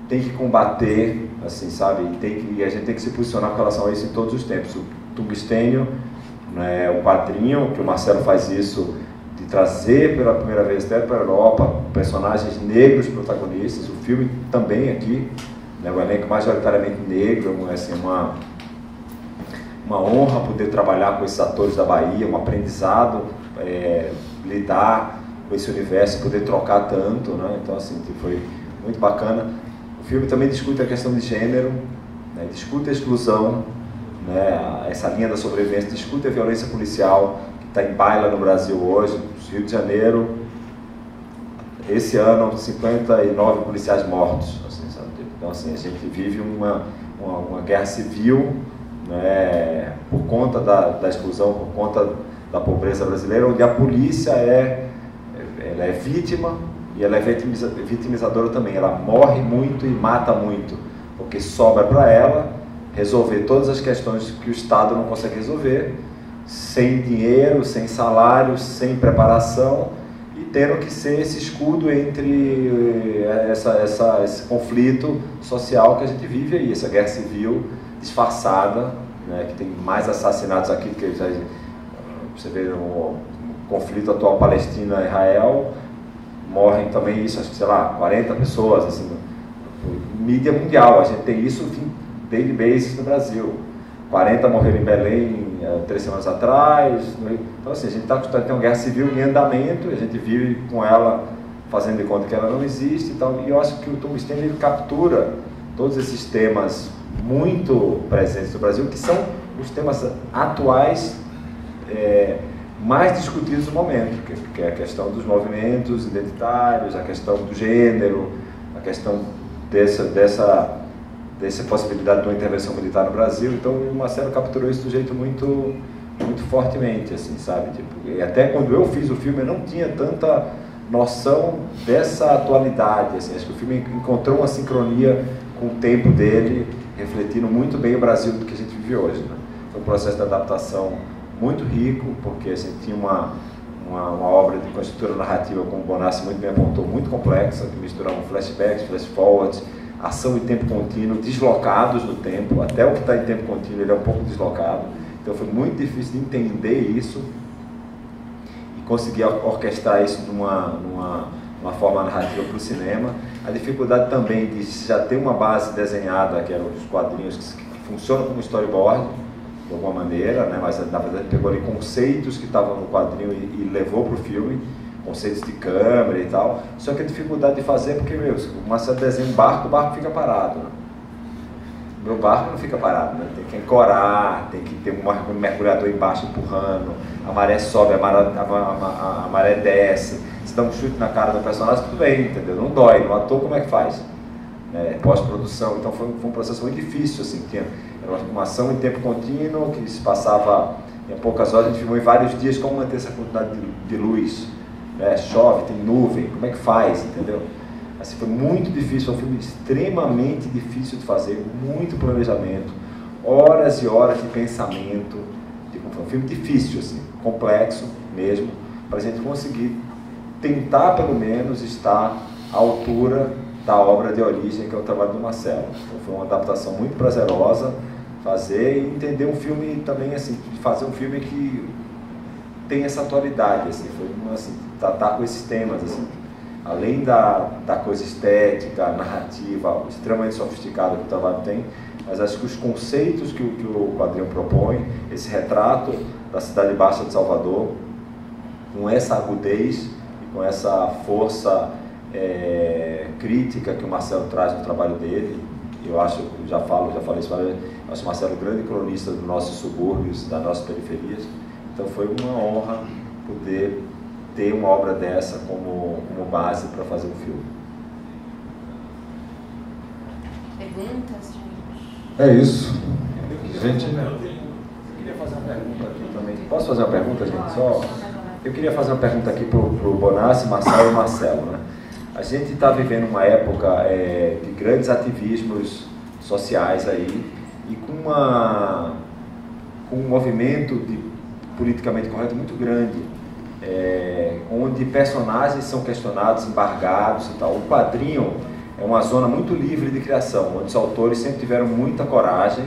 tem que combater, assim, sabe? E a gente tem que se posicionar com relação a isso em todos os tempos. O Tungstênio, né, o quadrinho, que o Marcelo faz isso, de trazer pela primeira vez até para a Europa personagens negros protagonistas. O filme também aqui, né, o elenco majoritariamente negro, assim, uma honra poder trabalhar com esses atores da Bahia, um aprendizado, lidar com esse universo, poder trocar tanto, né? Então, assim, foi muito bacana. O filme também discute a questão de gênero, né? Discute a exclusão, né? Essa linha da sobrevivência, discute a violência policial que está em baila no Brasil hoje. Rio de Janeiro, esse ano, 59 policiais mortos, assim, sabe? Então, assim, a gente vive uma guerra civil, né, por conta da exclusão, por conta da pobreza brasileira, onde a polícia ela é vítima e ela é vitimizadora também. Ela morre muito e mata muito, porque sobra para ela resolver todas as questões que o Estado não consegue resolver, sem dinheiro, sem salário, sem preparação, e tendo que ser esse escudo entre esse conflito social que a gente vive aí, essa guerra civil disfarçada, né, que tem mais assassinatos aqui do que já, você vê o conflito atual Palestina-Israel, morrem também isso, acho que, sei lá, 40 pessoas, assim, mídia mundial, a gente tem isso daily basis no Brasil. 40 morreram em Belém 3 semanas atrás. Então, assim, a gente tem uma guerra civil em andamento, e a gente vive com ela fazendo de conta que ela não existe. Então, e eu acho que o Tungstênio ele captura todos esses temas muito presentes no Brasil, que são os temas atuais mais discutidos no momento, que é a questão dos movimentos identitários, a questão do gênero, a questão dessa possibilidade de uma intervenção militar no Brasil. Então o Marcelo capturou isso do jeito muito fortemente, assim, sabe? Tipo, e até quando eu fiz o filme eu não tinha tanta noção dessa atualidade, assim. Acho que o filme encontrou uma sincronia com o tempo dele, refletindo muito bem o Brasil do que a gente vive hoje, né? Foi um processo de adaptação muito rico, porque assim, tinha uma obra de estrutura narrativa, como o Bonassi muito bem apontou, muito complexa, que misturava flashbacks, flash forwards, ação e tempo contínuo, deslocados no tempo. Até o que está em tempo contínuo ele é um pouco deslocado, então foi muito difícil de entender isso e conseguir orquestrar isso de uma forma narrativa para o cinema. A dificuldade também de já ter uma base desenhada, que eram os quadrinhos que funcionam como storyboard de alguma maneira, né? Mas na verdade pegou ali conceitos que estavam no quadrinho e levou para o filme, conceitos de câmera e tal. Só que a dificuldade de fazer, porque, o Marcelo desenha um barco, o barco fica parado, né? Meu barco não fica parado, né? Tem que ancorar, tem que ter um mergulhador embaixo empurrando, a maré sobe, a maré desce, se dá um chute na cara do personagem, tudo bem, entendeu? Não dói, no ator como é que faz? Pós-produção, então foi um processo muito difícil, assim, tinha uma ação em tempo contínuo, que se passava em poucas horas, a gente filmou em vários dias, como manter essa quantidade de luz, chove, tem nuvem, como é que faz, entendeu? Assim, foi muito difícil, foi um filme extremamente difícil de fazer, muito planejamento, horas e horas de pensamento, foi um filme difícil, assim, complexo mesmo, para a gente conseguir tentar pelo menos estar à altura da obra de origem, que é o trabalho do Marcelo. Então foi uma adaptação muito prazerosa fazer e entender um filme também, assim, fazer um filme que tem essa atualidade, assim, foi tratar com esses temas, assim, além da coisa estética, narrativa, extremamente sofisticada que o trabalho tem, mas acho que os conceitos que o quadrinho propõe, esse retrato da Cidade Baixa de Salvador, com essa agudez e com essa força crítica que o Marcelo traz no trabalho dele, eu acho, já falei isso várias vezes, eu acho o Marcelo grande cronista dos nossos subúrbios, das nossas periferias, então foi uma honra poder ter uma obra dessa como base para fazer um filme. Perguntas, gente? É isso. Gente, eu queria fazer uma pergunta aqui também. Posso fazer uma pergunta, gente? Só, eu queria fazer uma pergunta aqui para o Bonassi, Marcelo e Marcelo, né? A gente está vivendo uma época de grandes ativismos sociais aí e com um movimento politicamente correto muito grande, onde personagens são questionados, embargados e tal. O quadrinho é uma zona muito livre de criação, onde os autores sempre tiveram muita coragem,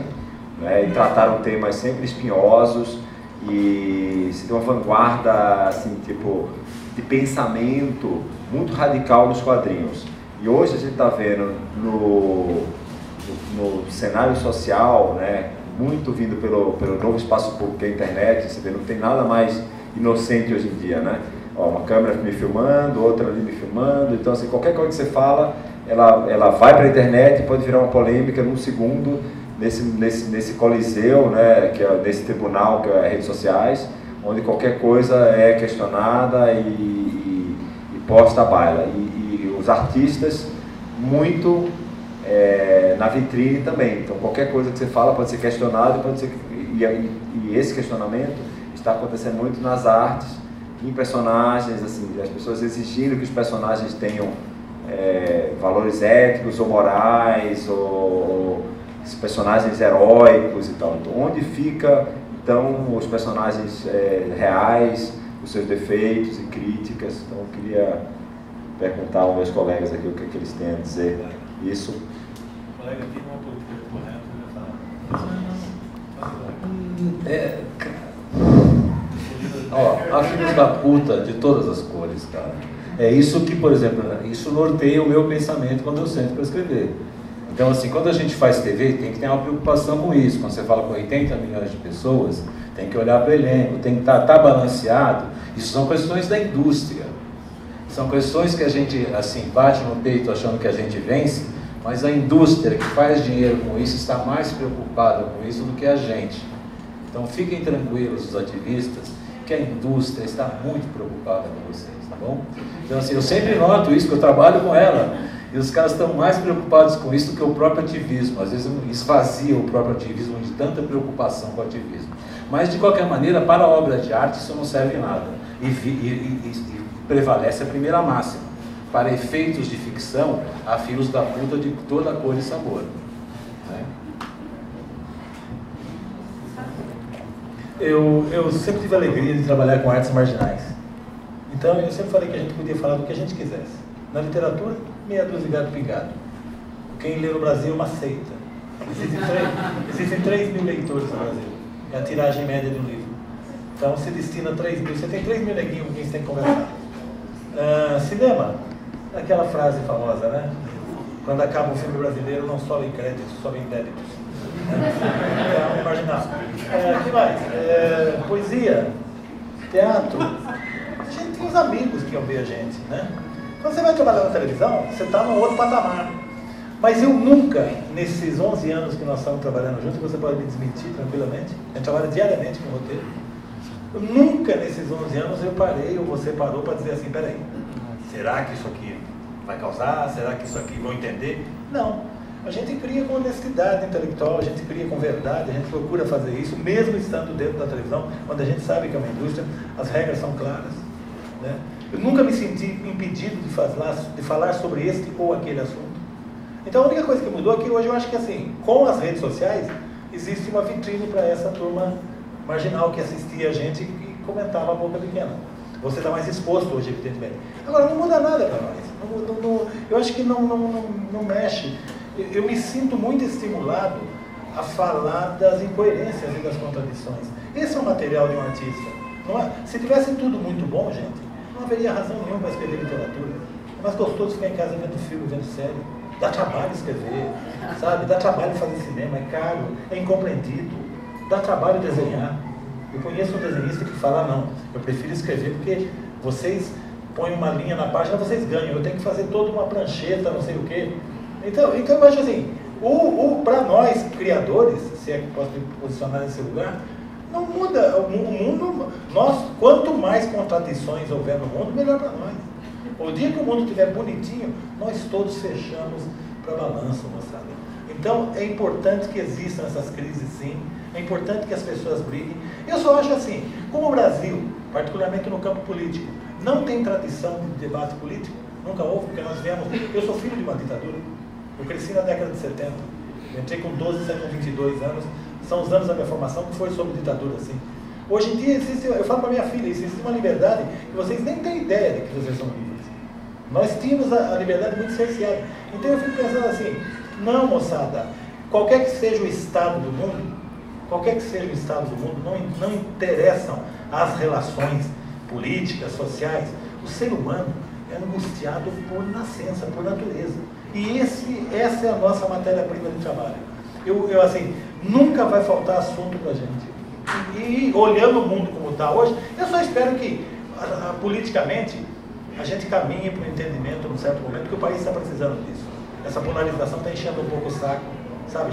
né, e trataram temas sempre espinhosos, e se tem uma vanguarda assim, tipo, de pensamento muito radical nos quadrinhos. E hoje a gente está vendo no cenário social, né, muito vindo pelo novo espaço público que é a internet. Você vê, não tem nada mais inocente hoje em dia, né? Ó, uma câmera me filmando, outra ali me filmando, então assim, qualquer coisa que você fala, ela vai para a internet e pode virar uma polêmica num segundo, nesse coliseu, né, que é nesse tribunal que é redes sociais, onde qualquer coisa é questionada e posta à baila. E os artistas muito na vitrine também. Então qualquer coisa que você fala pode ser questionado, e esse questionamento está acontecendo muito nas artes, em personagens, assim, as pessoas exigindo que os personagens tenham valores éticos ou morais, ou personagens heróicos e tal. Então, onde fica então os personagens reais, os seus defeitos e críticas? Então eu queria perguntar aos meus colegas aqui o que eles têm a dizer isso. O colega aqui não é correto, Ó, a filhos da puta de todas as cores, cara. É isso que, por exemplo, isso norteia o meu pensamento quando eu sento para escrever. Então, assim, quando a gente faz TV, tem que ter uma preocupação com isso. Quando você fala com 80 milhões de pessoas, tem que olhar para o elenco, tem que estar balanceado. Isso são questões da indústria. São questões que a gente, assim, bate no peito achando que a gente vence, mas a indústria que faz dinheiro com isso está mais preocupada com isso do que a gente. Então, fiquem tranquilos, os ativistas, que a indústria está muito preocupada com vocês, tá bom? Então, assim, eu sempre noto isso, que eu trabalho com ela, e os caras estão mais preocupados com isso do que o próprio ativismo. Às vezes esvazia o próprio ativismo de tanta preocupação com o ativismo. Mas, de qualquer maneira, para a obra de arte, isso não serve em nada. E prevalece a primeira máxima. Para efeitos de ficção, há filhos da puta de toda cor e sabor. Né? Eu sempre tive a alegria de trabalhar com artes marginais. Então, eu sempre falei que a gente podia falar do que a gente quisesse. Na literatura, meia dúzia de gato pingado. Quem lê no Brasil é uma seita. Existem 3 mil leitores no Brasil. É a tiragem média do livro. Então, se destina 3 mil. Você tem 3 mil neguinhos com quem você tem que conversar. Cinema, aquela frase famosa, né? Quando acaba um filme brasileiro, não sobem créditos, sobem débitos. É um marginal. Que mais? Poesia, teatro. A gente tem os amigos que iam ver a gente, né? Quando você vai trabalhar na televisão, você está num outro patamar. Mas eu nunca, nesses 11 anos que nós estamos trabalhando juntos, você pode me desmentir tranquilamente, a gente trabalha diariamente com o roteiro, eu nunca nesses 11 anos eu parei ou você parou para dizer assim, peraí, será que isso aqui vai causar? Será que isso aqui vão entender? Não. A gente cria com honestidade intelectual, a gente cria com verdade, a gente procura fazer isso, mesmo estando dentro da televisão, onde a gente sabe que é uma indústria, as regras são claras, né? Eu nunca me senti impedido de falar sobre este ou aquele assunto. Então a única coisa que mudou é que hoje eu acho que assim, com as redes sociais, existe uma vitrine para essa turma marginal que assistia a gente e comentava a boca pequena. Você está mais exposto hoje, evidentemente. Agora, não muda nada para nós. Eu acho que não mexe. Eu me sinto muito estimulado a falar das incoerências e das contradições. Esse é o material de um artista. Não é? Se tivesse tudo muito bom, gente, não haveria razão nenhuma para escrever literatura. É mais gostoso ficar em casa vendo filme, vendo série. Dá trabalho escrever, sabe? Dá trabalho fazer cinema, é caro, é incompreendido. Dá trabalho desenhar. Eu conheço um desenhista que fala, não, eu prefiro escrever porque vocês põem uma linha na página, vocês ganham. Eu tenho que fazer toda uma prancheta, não sei o quê. Então eu acho assim, para nós, criadores, se é que posso me posicionar nesse lugar, não muda. O mundo, quanto mais contradições houver no mundo, melhor para nós. O dia que o mundo estiver bonitinho, nós todos fechamos para balanço, moçada. Então, é importante que existam essas crises, sim. É importante que as pessoas briguem. Eu só acho assim, como o Brasil, particularmente no campo político, não tem tradição de debate político, nunca houve, porque nós viemos... Eu sou filho de uma ditadura. Eu cresci na década de 70. Eu entrei com 12, saí com 22 anos. São os anos da minha formação que foi sob ditadura, assim. Hoje em dia, eu falo para minha filha, existe uma liberdade que vocês nem têm ideia de que vocês são livres. Nós tínhamos a liberdade muito cerceada. Então eu fico pensando assim, não, moçada, qualquer que seja o estado do mundo, não interessam as relações políticas, sociais. O ser humano é angustiado por nascença, por natureza. E essa é a nossa matéria-prima de trabalho. Eu assim, nunca vai faltar assunto para a gente. E olhando o mundo como está hoje, eu só espero que, politicamente, a gente caminhe para um entendimento, num certo momento, que o país está precisando disso. Essa polarização está enchendo um pouco o saco, sabe?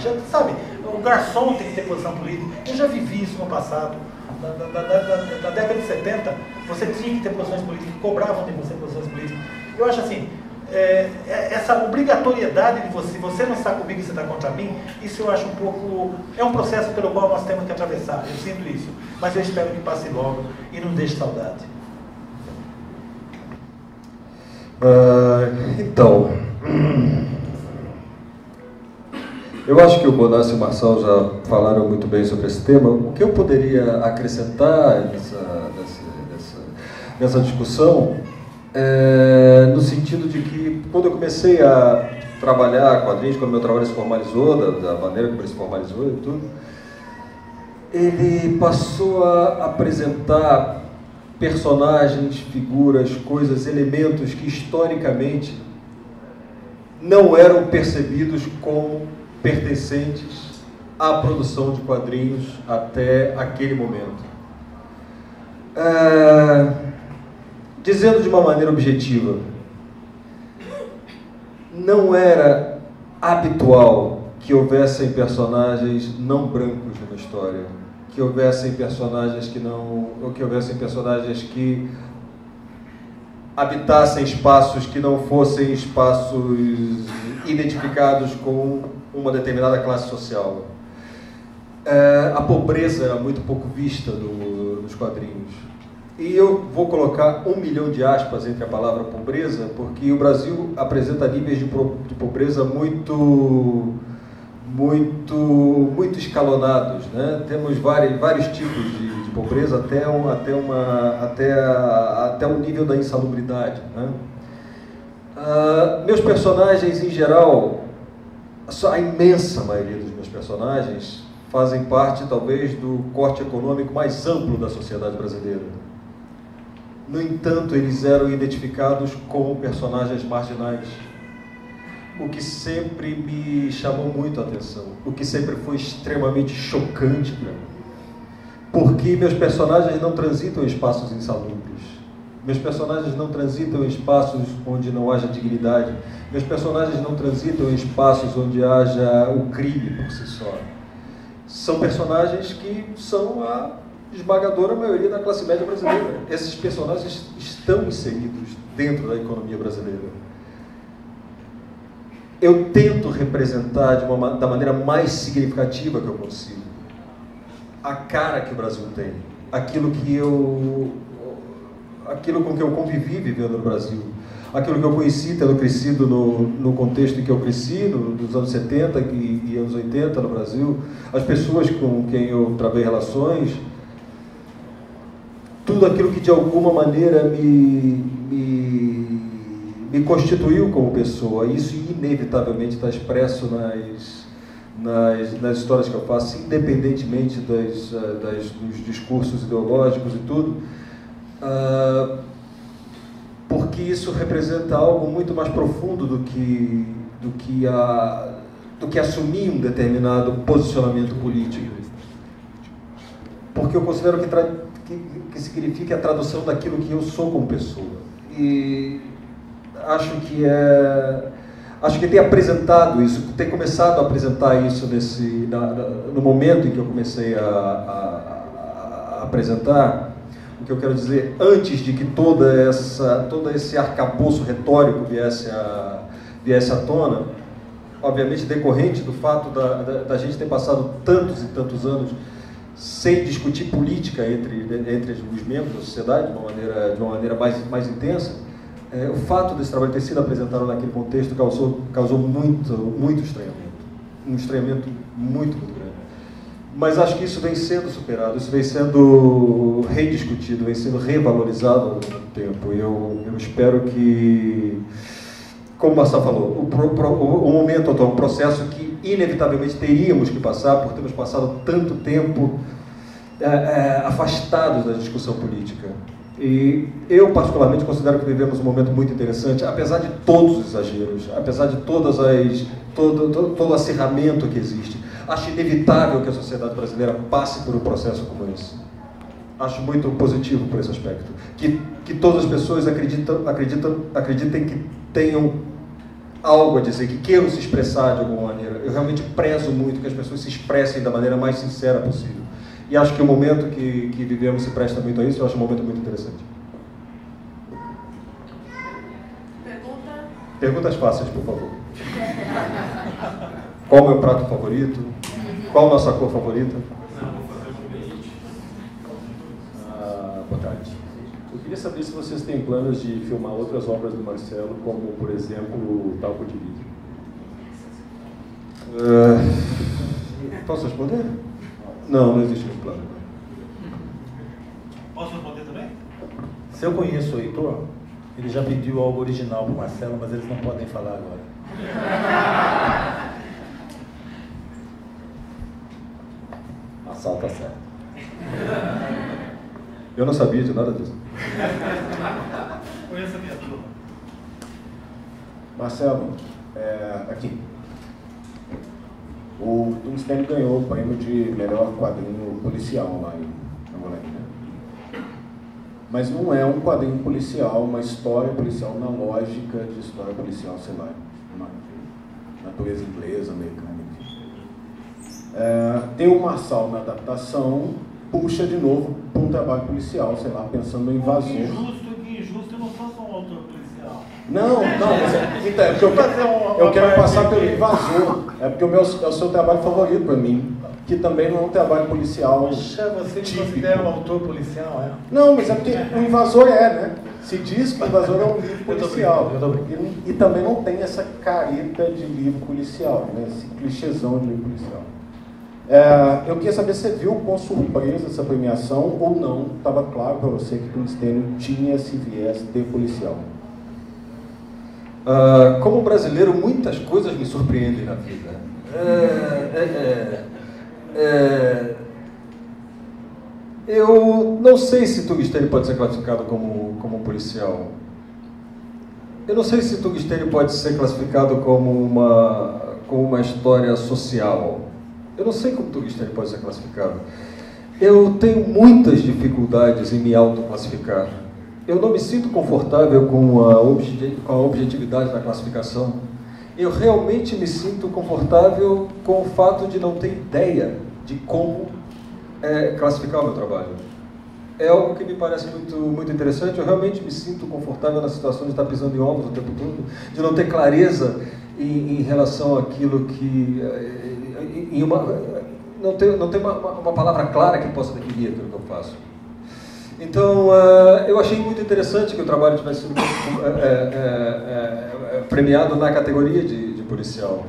O garçom tem que ter posição política. Eu já vivi isso no passado. Na década de 70, você tinha que ter posições políticas, cobravam de você posições políticas. Eu acho assim, essa obrigatoriedade de você não está comigo e você está contra mim, isso eu acho um pouco... É um processo pelo qual nós temos que atravessar, eu sinto isso. Mas eu espero que passe logo e não deixe saudade. Então, eu acho que o Bonassi e o Marçal já falaram muito bem sobre esse tema. O que eu poderia acrescentar nessa discussão no sentido de que, quando eu comecei a trabalhar quadrinhos, quando meu trabalho se formalizou, da maneira como ele se formalizou e tudo, ele passou a apresentar personagens, figuras, coisas, elementos que historicamente não eram percebidos como pertencentes à produção de quadrinhos até aquele momento. Dizendo de uma maneira objetiva, não era habitual que houvessem personagens não brancos na história, que houvessem personagens que habitassem espaços que não fossem espaços identificados com uma determinada classe social. A pobreza era muito pouco vista nos quadrinhos. E eu vou colocar 1 milhão de aspas entre a palavra pobreza, porque o Brasil apresenta níveis de pobreza muito escalonados, né? Temos vários tipos de pobreza até um nível da insalubridade, né? Meus personagens, em geral, a imensa maioria dos meus personagens fazem parte, talvez, do corte econômico mais amplo da sociedade brasileira. No entanto, eles eram identificados como personagens marginais, o que sempre me chamou muito a atenção, o que sempre foi extremamente chocante para mim, porque meus personagens não transitam em espaços insalubres, meus personagens não transitam em espaços onde não haja dignidade, meus personagens não transitam em espaços onde haja o crime por si só. São personagens que são a esmagadora maioria da classe média brasileira. Esses personagens estão inseridos dentro da economia brasileira. Eu tento representar da maneira mais significativa que eu consigo a cara que o Brasil tem, aquilo com que eu convivi vivendo no Brasil, aquilo que eu conheci tendo crescido no contexto em que eu cresci, nos anos 70 e anos 80 no Brasil, as pessoas com quem eu travei relações, tudo aquilo que de alguma maneira me constituiu como pessoa. Isso inevitavelmente está expresso nas histórias que eu faço, independentemente dos discursos ideológicos e tudo, porque isso representa algo muito mais profundo do que assumir um determinado posicionamento político, porque eu considero que significa a tradução daquilo que eu sou como pessoa. E acho que ter apresentado isso, ter começado a apresentar isso no momento em que eu comecei a apresentar, o que eu quero dizer, antes de que todo esse arcabouço retórico viesse à tona, obviamente decorrente do fato da gente ter passado tantos e tantos anos sem discutir política entre os membros da sociedade de uma maneira mais intensa, o fato desse trabalho ter sido apresentado naquele contexto causou muito estranhamento, um estranhamento muito grande. Mas acho que isso vem sendo superado, isso vem sendo rediscutido, vem sendo revalorizado ao longo do tempo. E eu espero que, como o Marcelo falou, o momento atual é um processo que inevitavelmente teríamos que passar, por termos passado tanto tempo afastados da discussão política. E eu, particularmente, considero que vivemos um momento muito interessante, apesar de todos os exageros, apesar de todo o acirramento que existe. Acho inevitável que a sociedade brasileira passe por um processo como esse. Acho muito positivo por esse aspecto. Que todas as pessoas acreditem que tenham algo a dizer, que queiram se expressar de alguma maneira. Eu realmente prezo muito que as pessoas se expressem da maneira mais sincera possível. E acho que o momento que vivemos se presta muito a isso. Eu acho um momento muito interessante. Perguntas fáceis, por favor. Qual o meu prato favorito? Qual a nossa cor favorita? Boa tarde. Eu queria saber se vocês têm planos de filmar outras obras do Marcelo, como, por exemplo, o Talco de Vidro. Posso responder? Não existe nenhum plano. Posso responder também? Se eu conheço o Heitor, ele já pediu algo original para o Marcelo, mas eles não podem falar agora. Marcelo tá certo. Eu não sabia de nada disso. Conheço a minha turma. Marcelo, aqui. O Tungstênio ganhou o prêmio de melhor quadrinho policial lá em Moleque, né? Mas não é um quadrinho policial, uma história policial na lógica de história policial, sei lá, natureza inglesa, americana, enfim. Tem o Marçal na adaptação, puxa de novo para um trabalho policial, sei lá, pensando no invasor. Que injusto, eu não faço um autor policial. Não, mas então, é porque eu quero passar pelo invasor. É porque é o seu trabalho favorito para mim, que também não é um trabalho policial. Poxa, você me considera um autor policial, é? Não, mas é porque o invasor né? Se diz que o invasor é um livro policial. E também não tem essa careta de livro policial, né? Esse clichêzão de livro policial. Eu queria saber se você viu com surpresa essa premiação ou não. Estava claro para você que o Tungstênio tinha esse viés de policial. Como brasileiro, muitas coisas me surpreendem na vida. Eu não sei se Tungstênio pode ser classificado como policial. Eu não sei se Tungstênio pode ser classificado como uma história social. Eu não sei como Tungstênio pode ser classificado. Eu tenho muitas dificuldades em me autoclassificar. Eu não me sinto confortável com a objetividade da classificação. Eu realmente me sinto confortável com o fato de não ter ideia de como classificar o meu trabalho. É algo que me parece muito interessante. Eu realmente me sinto confortável na situação de estar pisando em ovos o tempo todo, de não ter clareza em relação àquilo que... não ter uma palavra clara que possa definir aquilo que eu faço. Então, eu achei muito interessante que o trabalho tivesse sido premiado na categoria de policial.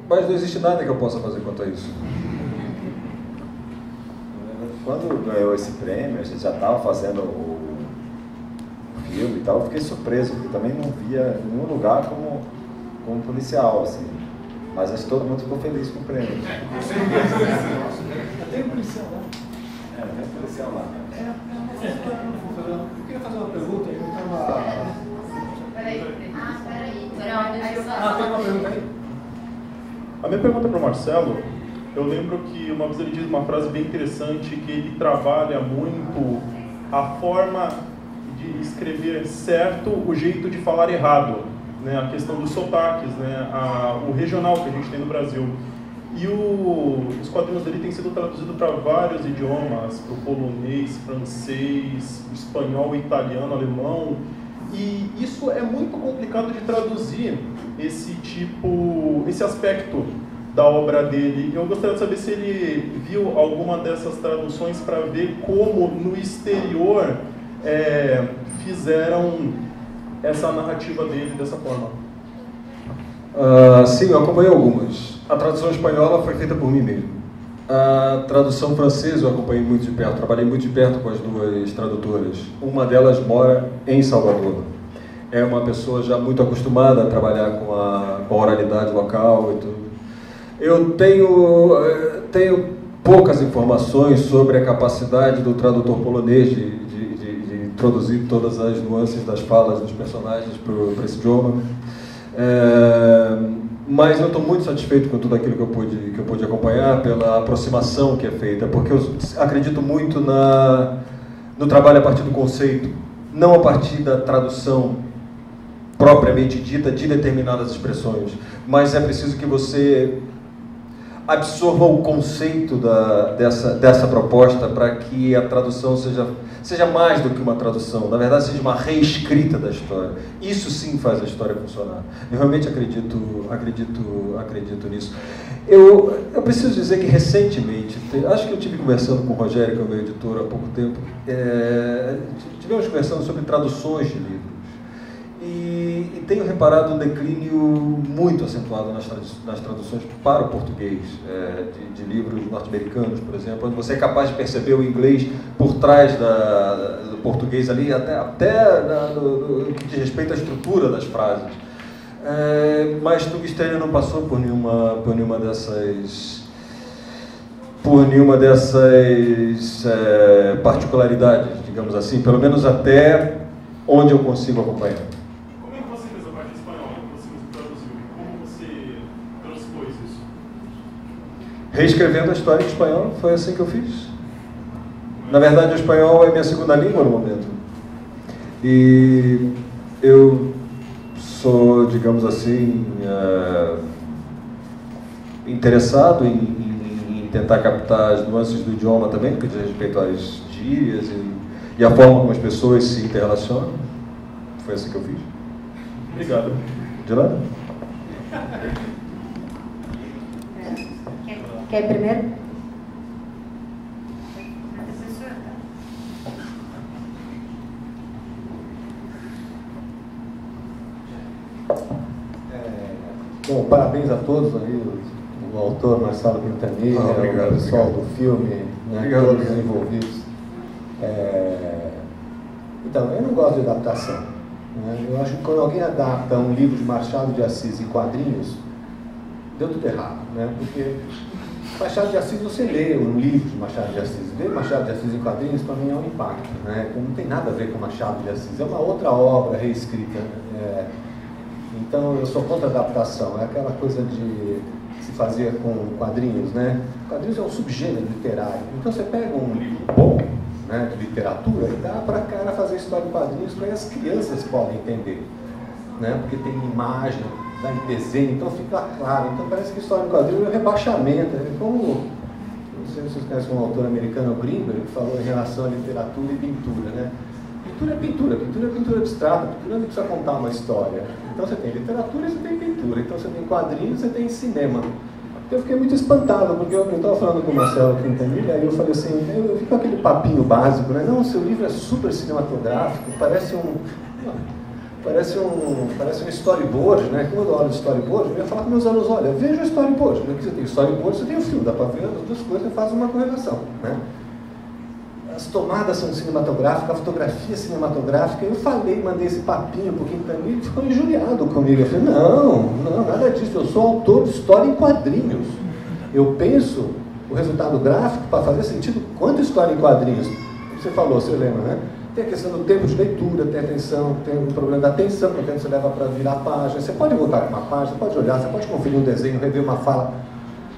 Mas não existe nada que eu possa fazer quanto a isso. Quando ganhou esse prêmio, a gente já estava fazendo o filme e tal, eu fiquei surpreso, porque também não via em nenhum lugar como policial, assim. Mas acho que todo mundo ficou feliz com o prêmio. Tem um policial lá. Tem um policial lá. Eu queria fazer uma pergunta, eu estava... Peraí. Tem uma pergunta aí? A minha pergunta para o Marcelo, eu lembro que uma vez ele diz uma frase bem interessante, que ele trabalha muito a forma de escrever certo, o jeito de falar errado, né? A questão dos sotaques, né? O regional que a gente tem no Brasil. E os quadrinhos dele têm sido traduzidos para vários idiomas, para o polonês, francês, espanhol, italiano, alemão. E isso é muito complicado de traduzir, esse aspecto da obra dele. Eu gostaria de saber se ele viu alguma dessas traduções para ver como no exterior fizeram essa narrativa dele dessa forma. Sim, eu acompanhei algumas. A tradução espanhola foi feita por mim mesmo. A tradução francesa eu acompanhei muito de perto, trabalhei muito de perto com as duas tradutoras. Uma delas mora em Salvador. É uma pessoa já muito acostumada a trabalhar com a oralidade local e tudo. Eu tenho poucas informações sobre a capacidade do tradutor polonês de traduzir todas as nuances das falas dos personagens para esse idioma. Mas eu estou muito satisfeito com tudo aquilo que eu pude acompanhar, pela aproximação que é feita, porque eu acredito muito no trabalho a partir do conceito, não a partir da tradução propriamente dita de determinadas expressões, mas é preciso que você absorva o conceito dessa proposta para que a tradução seja mais do que uma tradução, na verdade seja uma reescrita da história. Isso sim faz a história funcionar. Eu realmente acredito nisso. Eu preciso dizer que recentemente, acho que eu estive conversando com o Rogério, que é o meu editor, há pouco tempo, tivemos conversando sobre traduções de livros. E tenho reparado um declínio muito acentuado nas traduções para o português, de livros norte-americanos, por exemplo, onde você é capaz de perceber o inglês por trás do português ali, até no que diz respeito à estrutura das frases. Mas Tungstênio não passou por nenhuma dessas particularidades, digamos assim, pelo menos até onde eu consigo acompanhar. Reescrevendo a história em espanhol, foi assim que eu fiz. Na verdade, o espanhol é minha segunda língua no momento. E eu sou, digamos assim, interessado em tentar captar as nuances do idioma também, no que diz respeito às gírias e a forma como as pessoas se interrelacionam. Foi assim que eu fiz. Obrigado. De nada. Quer ir primeiro? Bom, parabéns a todos aí, o autor Marcelo Quintanilha, o pessoal do filme, né, todos os envolvidos. Então, eu não gosto de adaptação. Né? Eu acho que quando alguém adapta um livro de Machado de Assis em quadrinhos, deu tudo errado, né? Porque Machado de Assis, você lê um livro de Machado de Assis, ler Machado de Assis em quadrinhos para mim é um impacto, né? Não tem nada a ver com Machado de Assis, é uma outra obra reescrita. Então eu sou contra a adaptação, é aquela coisa de se fazer com quadrinhos, né? Quadrinhos é um subgênero literário, então você pega um livro bom, né, de literatura e dá para cara fazer história em quadrinhos que as crianças podem entender, né? Porque tem imagem, dá em desenho, então fica claro. Então parece que história em quadrinhos é um rebaixamento, é como, não sei se vocês conhecem um autor americano, Greenberg, que falou em relação à literatura e pintura, né? Pintura é pintura abstrata, pintura não precisa contar uma história. Então você tem literatura e você tem pintura, então você tem quadrinhos e você tem cinema. Então eu fiquei muito espantado, porque eu estava falando com o Marcelo Quintanilha, aí eu falei assim, eu fico com aquele papinho básico, né? Não, seu livro é super cinematográfico, parece um storyboard, né? Quando eu olho o storyboard, eu ia falar com meus alunos, olha, veja o storyboard. Você tem o storyboard, você tem o filme, dá para ver as duas coisas e faz uma correlação, né? As tomadas são cinematográficas, a fotografia cinematográfica. Eu falei, mandei esse papinho pro Quintanilha, ele ficou injuriado comigo. Eu falei, não, nada disso, eu sou autor de história em quadrinhos. Eu penso o resultado gráfico para fazer sentido quanto história em quadrinhos. Você falou, você lembra, né? Tem a questão do tempo de leitura, tem atenção, tem um problema da atenção, quanto tempo você leva para virar a página. Você pode voltar para uma página, você pode olhar, você pode conferir um desenho, rever uma fala.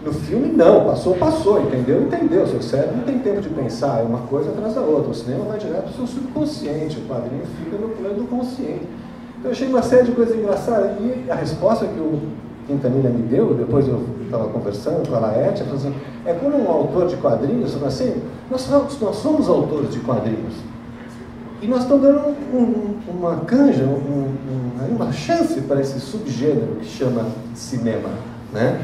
No filme, não, passou, entendeu, seu cérebro não tem tempo de pensar, é uma coisa atrás da outra. O cinema vai direto para o seu subconsciente, o quadrinho fica no plano do consciente. Então eu achei uma série de coisas engraçadas, e a resposta que o Quintanilha me deu, depois eu estava conversando com a Laerte, falou assim, é como um autor de quadrinhos, assim, nós somos autores de quadrinhos. E nós estamos dando uma canja, uma chance para esse subgênero que chama cinema, né?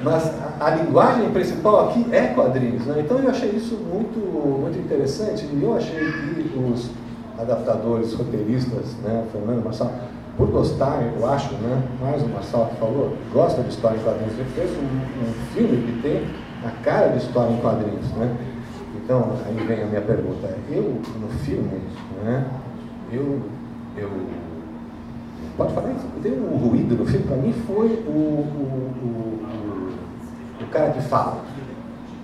Mas a linguagem principal aqui é quadrinhos, né? Então eu achei isso muito interessante, e eu achei que os adaptadores, roteiristas, né, Fernando, Marcelo, por gostar, eu acho, né? Mais o Marçal que falou, gosta de história em quadrinhos. Ele fez um filme que tem a cara de história em quadrinhos, né? Então, aí vem a minha pergunta. Eu, no filme, né? Pode falar isso? Tem um ruído no filme, para mim foi o cara que fala,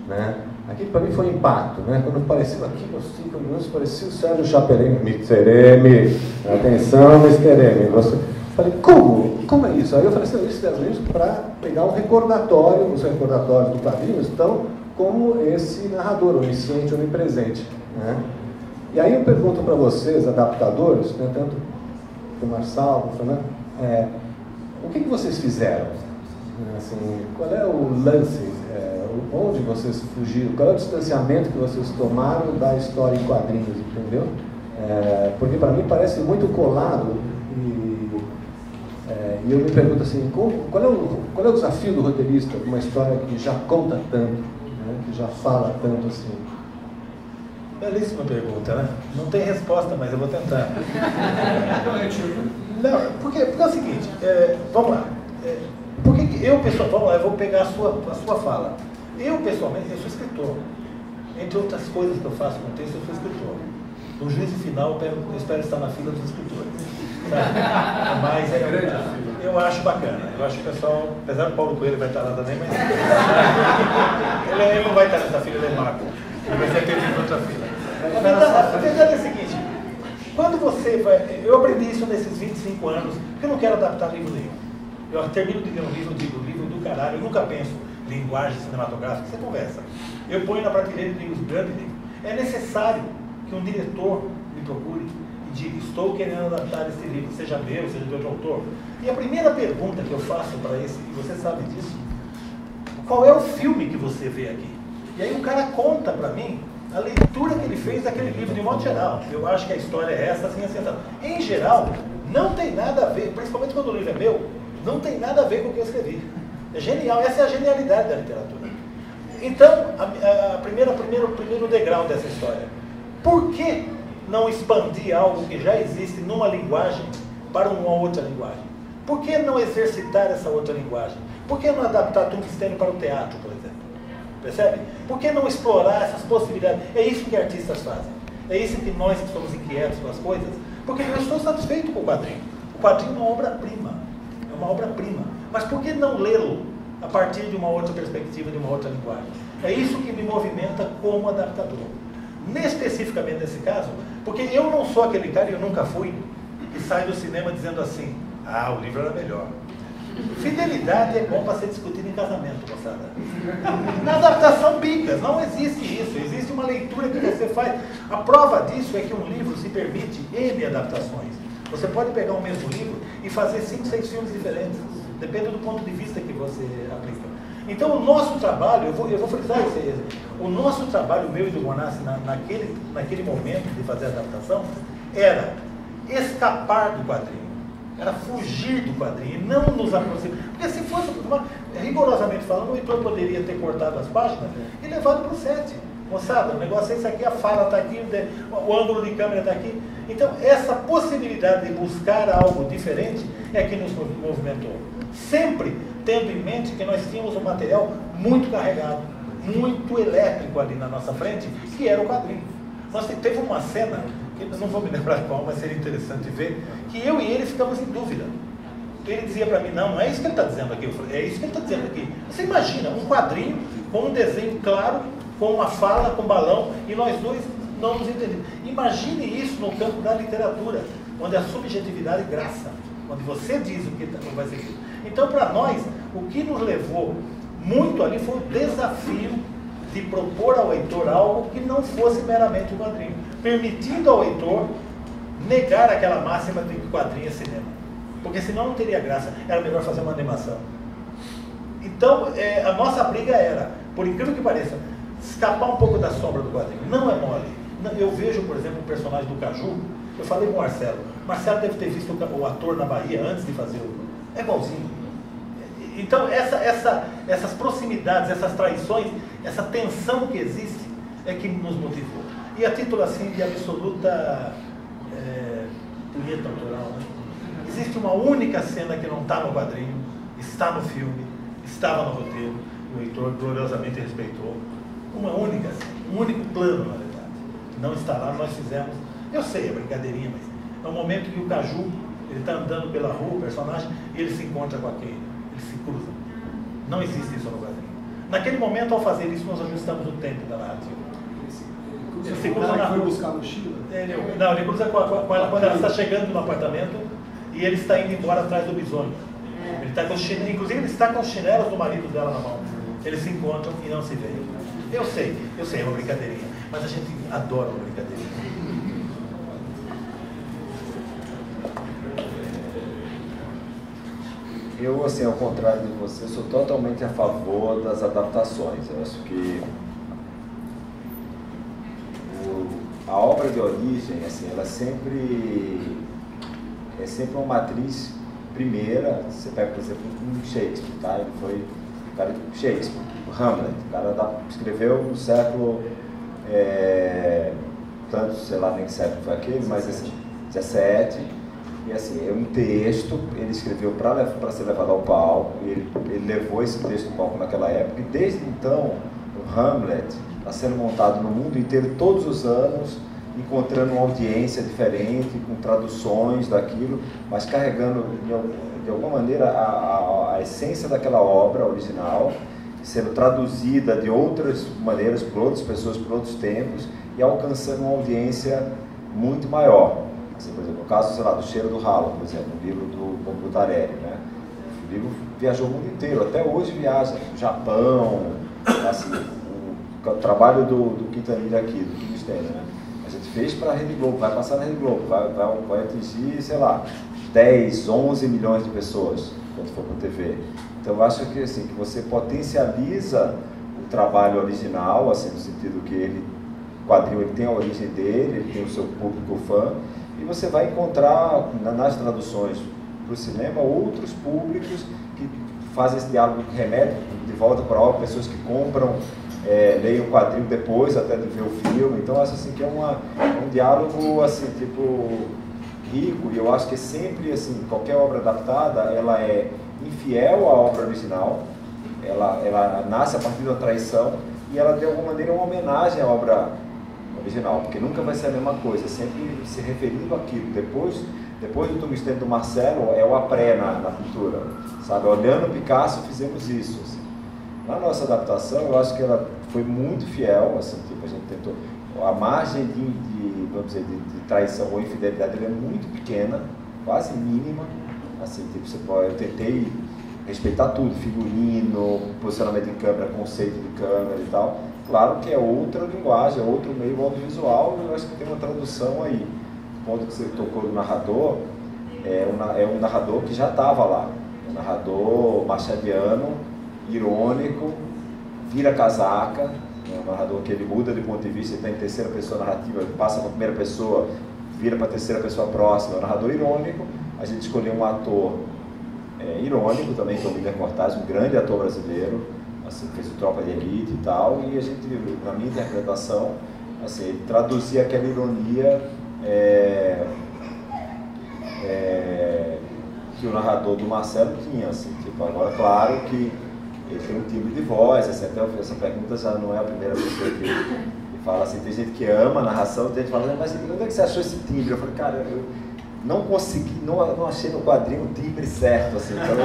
né? Aquilo para mim foi impacto, né? Quando apareceu aqui, nos 5 minutos, parecia o Sérgio Chapereme. Mr. M, atenção, Mr. M. Eu falei, como é isso? Aí eu falei assim, isso é para pegar um recordatório, os recordatórios do quadrinho estão como esse narrador, onisciente, onipresente, né? E aí eu pergunto para vocês, adaptadores, né, tanto o Marçal, o Fernando, o que vocês fizeram? Assim, qual é o lance? Onde vocês fugiram? Qual é o distanciamento que vocês tomaram da história em quadrinhos, entendeu? Porque para mim parece muito colado e eu me pergunto assim, qual é o desafio do roteirista de uma história que já conta tanto, né, que já fala tanto assim? Belíssima pergunta, né? Não tem resposta, mas eu vou tentar. Não, porque é o seguinte, vamos lá. Vamos lá, eu vou pegar a sua fala. Eu, pessoalmente, eu sou escritor. Entre outras coisas que eu faço com texto, eu sou escritor. No juízo final, eu espero estar na fila dos escritores. Sabe? Mas eu acho bacana. Eu acho que o pessoal, apesar do Paulo Coelho vai estar lá também, mas ele não vai estar nessa fila, ele é Marco. Ele vai ser perdido em outra fila. A verdade é a seguinte, quando você vai... Eu aprendi isso nesses 25 anos, porque eu não quero adaptar livro nenhum. Eu termino de ler um livro, digo, livro do caralho, eu nunca penso linguagem cinematográfica, você conversa. Eu ponho na prateleira de livros grandes, é necessário que um diretor me procure e diga, estou querendo adaptar esse livro, seja meu, seja de outro autor. E a primeira pergunta que eu faço para esse, e você sabe disso, qual é o filme que você vê aqui? E aí o cara conta para mim a leitura que ele fez daquele livro de modo geral. Eu acho que a história é essa, assim, assim. Em geral, não tem nada a ver, principalmente quando o livro é meu, não tem nada a ver com o que eu escrevi. É genial, essa é a genialidade da literatura. Então, o primeiro degrau dessa história. Por que não expandir algo que já existe numa linguagem para uma outra linguagem? Por que não exercitar essa outra linguagem? Por que não adaptar Tungstênio para o teatro, por exemplo? Percebe? Por que não explorar essas possibilidades? É isso que artistas fazem. É isso que nós que somos inquietos com as coisas. Porque eu estou satisfeito com o quadrinho. O quadrinho é uma obra-prima. É uma obra-prima. Mas por que não lê-lo a partir de uma outra perspectiva, de uma outra linguagem? É isso que me movimenta como adaptador. Especificamente nesse caso, porque eu não sou aquele cara, e eu nunca fui, que sai do cinema dizendo assim, o livro era melhor. Fidelidade é bom para ser discutido em casamento, moçada. Na adaptação, bicas, não existe isso. Existe uma leitura que você faz. A prova disso é que um livro se permite N adaptações. Você pode pegar o mesmo livro e fazer 5, 6 filmes diferentes. Depende do ponto de vista que você aplica. Então, o nosso trabalho, eu vou frisar isso, o nosso trabalho, meu e do Bonassi, naquele momento de fazer a adaptação, era escapar do quadrinho. Era fugir do quadrinho e não nos aproximar. Porque se fosse, rigorosamente falando, o editor poderia ter cortado as páginas e levado para o set. Moçada, o negócio é isso aqui, a fala está aqui, o ângulo de câmera está aqui. Então, essa possibilidade de buscar algo diferente é que nos movimentou. Sempre tendo em mente que nós tínhamos um material muito carregado, muito elétrico ali na nossa frente, que era o quadrinho. Nós teve uma cena, que eu não vou me lembrar qual, mas seria interessante ver, que eu e ele ficamos em dúvida. Ele dizia para mim, não é isso que ele está dizendo aqui. Eu falei, é isso que ele está dizendo aqui. Você imagina um quadrinho com um desenho claro, com uma fala, com um balão, e nós dois não nos entendemos. Imagine isso no campo da literatura, onde a subjetividade graça, onde você diz o que vai ser dito. Então, para nós, o que nos levou muito ali foi o desafio de propor ao leitor algo que não fosse meramente um quadrinho, permitindo ao leitor negar aquela máxima de que quadrinho é cinema. Porque senão não teria graça, era melhor fazer uma animação. Então, a nossa briga era, por incrível que pareça, escapar um pouco da sombra do quadrinho. Não é mole. Eu vejo, por exemplo, o personagem do Caju, eu falei com o Marcelo. Marcelo deve ter visto o ator na Bahia antes de fazer o... É igualzinho. Então, essas proximidades, essas traições, essa tensão que existe é que nos motivou. E a título assim de absoluta punheta autoral, né? Existe uma única cena que não está no quadrinho, está no filme, estava no roteiro, e o Heitor gloriosamente respeitou. Uma única cena, um único plano, na verdade. Não está lá, nós fizemos. Eu sei, é brincadeirinha, mas é um momento que o Caju, ele está andando pela rua, o personagem, e ele se encontra com aquele, eles se cruzam. Não existe isso no quadrinho. Naquele momento, ao fazer isso, nós ajustamos o tempo da narrativa. Ele se cruza na rua. Buscar a mochila? Não, ele cruza com ela quando ela está chegando no apartamento e ele está indo embora atrás do bisonho. Ele está com inclusive ele está com os chinelos do marido dela na mão. Eles se encontram e não se veem. Eu sei, é uma brincadeirinha, mas a gente adora uma brincadeirinha. Eu, assim, ao contrário de você, sou totalmente a favor das adaptações. Eu acho que a obra de origem, assim, ela é sempre uma matriz primeira. Você pega, por exemplo, um Shakespeare, tá? Ele foi o cara de Shakespeare, o Hamlet. O cara escreveu no século, tanto, sei lá nem que século foi aquele, mas assim, 17. E assim, é um texto, ele escreveu para ser levado ao palco, ele levou esse texto ao palco naquela época, e desde então, o Hamlet está sendo montado no mundo inteiro todos os anos, encontrando uma audiência diferente, com traduções daquilo, mas carregando de alguma maneira a essência daquela obra original, sendo traduzida de outras maneiras por outras pessoas, por outros tempos, e alcançando uma audiência muito maior. Assim, por exemplo, no caso, sei lá, do Cheiro do Ralo, por exemplo, um livro do Butarelli, né? O livro viajou o mundo inteiro, até hoje viaja, no Japão, assim, o trabalho do Quintanilha aqui, do Kim Stanley, né? A gente fez para a Rede Globo, vai passar na Rede Globo, vai atingir, sei lá, 10, 11 milhões de pessoas, quando for para a TV. Então, eu acho que, assim, que você potencializa o trabalho original, assim, no sentido que o quadrinho ele tem a origem dele, ele tem o seu público fã, e você vai encontrar nas traduções para o cinema outros públicos que fazem esse diálogo, que remete de volta para a obra, pessoas que compram, leem o quadrinho depois até de ver o filme. Então acho assim que é um diálogo assim, tipo, rico, e eu acho que sempre assim, qualquer obra adaptada ela é infiel à obra original, ela nasce a partir da traição, e ela de alguma maneira é uma homenagem à obra original, porque nunca vai ser a mesma coisa, sempre se referindo àquilo. Depois do Tungstênio do Marcelo, é o apré na pintura, sabe? Olhando Picasso, fizemos isso. Assim. Na nossa adaptação, eu acho que ela foi muito fiel, assim, tipo, a gente tentou, a margem vamos dizer, de traição ou infidelidade ela é muito pequena, quase mínima, assim, tipo, eu tentei respeitar tudo, figurino, posicionamento de câmera, conceito de câmera e tal. Claro que é outra linguagem, é outro meio audiovisual, e eu acho que tem uma tradução aí. O ponto que você tocou do narrador, é um narrador que já estava lá. Um narrador machadiano, irônico, vira casaca, um narrador que ele muda de ponto de vista, ele está em terceira pessoa narrativa, ele passa para a primeira pessoa, vira para a terceira pessoa próxima, é um narrador irônico. A gente escolheu um ator irônico também, que é o William Cortaz, um grande ator brasileiro, assim, fez o Tropa de Elite e tal, e a gente, na minha interpretação, assim, ele traduzia aquela ironia que o narrador do Marcelo tinha, assim, tipo, agora, claro que ele tem um timbre de voz, assim, até essa pergunta já não é a primeira pessoa que fala assim, tem gente que ama a narração, tem gente que fala, mas onde é que você achou esse timbre? Eu falei, cara, eu não consegui, não achei no quadrinho o timbre certo, assim, então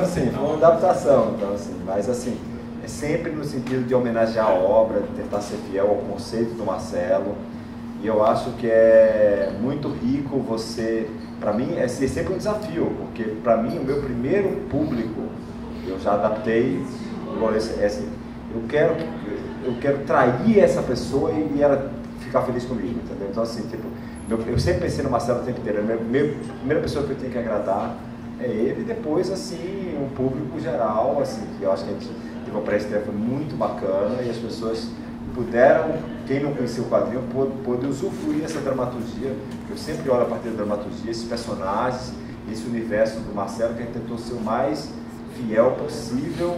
assim, foi uma adaptação, então, assim, mas assim, é sempre no sentido de homenagear a obra, de tentar ser fiel ao conceito do Marcelo, e eu acho que é muito rico você, para mim, é sempre um desafio, porque para mim, o meu primeiro público, eu já adaptei, eu quero trair essa pessoa e ela ficar feliz comigo, entendeu? Então, assim, tipo, eu sempre pensei no Marcelo o tempo inteiro, a primeira pessoa que eu tenho que agradar é ele, e depois, assim, o público geral, assim, que eu acho que a gente teve uma pré-estreia foi muito bacana, e as pessoas puderam, quem não conhecia o quadrinho, pôde usufruir essa dramaturgia, eu sempre olho a partir da dramaturgia, esses personagens, esse universo do Marcelo, que a gente tentou ser o mais fiel possível,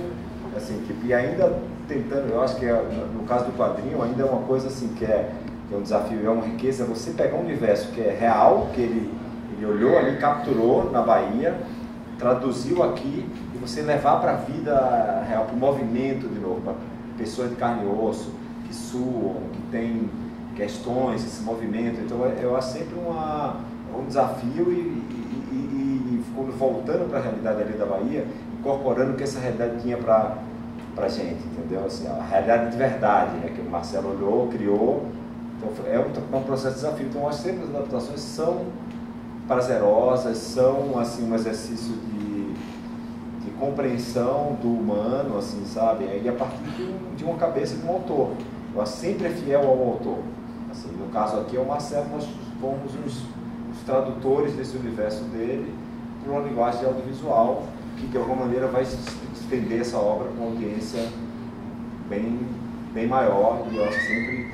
assim, tipo, e ainda tentando, eu acho que no caso do quadrinho, ainda é uma coisa assim, que é um desafio, é uma riqueza, você pegar um universo que é real, que ele Ele olhou ali, capturou na Bahia, traduziu aqui, e você levar para a vida real, para o movimento de novo, para pessoas de carne e osso, que suam, que têm questões, esse movimento. Então eu acho sempre um desafio e voltando para a realidade ali da Bahia, incorporando o que essa realidade tinha para a gente, entendeu? Assim, a realidade de verdade, né, que o Marcelo olhou, criou. Então é um processo de desafio. Então eu acho que sempre as adaptações são prazerosas, são assim, um exercício de compreensão do humano, assim, sabe? E a partir de uma cabeça de um autor. Eu acho que sempre é fiel ao autor. Assim, no caso aqui é o Marcelo, nós fomos os tradutores desse universo dele para uma linguagem audiovisual que de alguma maneira vai estender essa obra com uma audiência bem maior, e eu acho sempre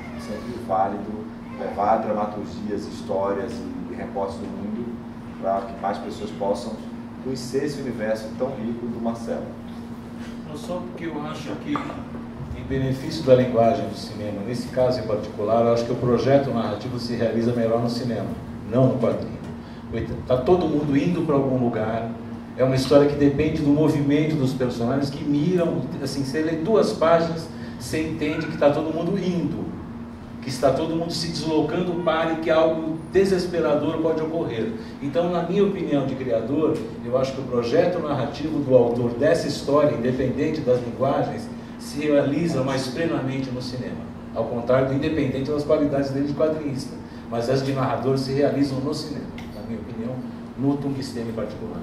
válido levar dramaturgias, histórias e reportes do mundo para que mais pessoas possam conhecer esse universo tão rico do Marcelo. Não só porque eu acho que, em benefício da linguagem do cinema, nesse caso em particular, eu acho que o projeto narrativo se realiza melhor no cinema, não no quadrinho. Está todo mundo indo para algum lugar, é uma história que depende do movimento dos personagens que miram, assim, você lê 2 páginas, você entende que está todo mundo indo, que está todo mundo se deslocando para que algo desesperador pode ocorrer. Então, na minha opinião de criador, eu acho que o projeto narrativo do autor dessa história, independente das linguagens, se realiza mais plenamente no cinema. Ao contrário do independente das qualidades dele de quadrinista. Mas as de narrador se realizam no cinema, na minha opinião, no Tungstênio em particular.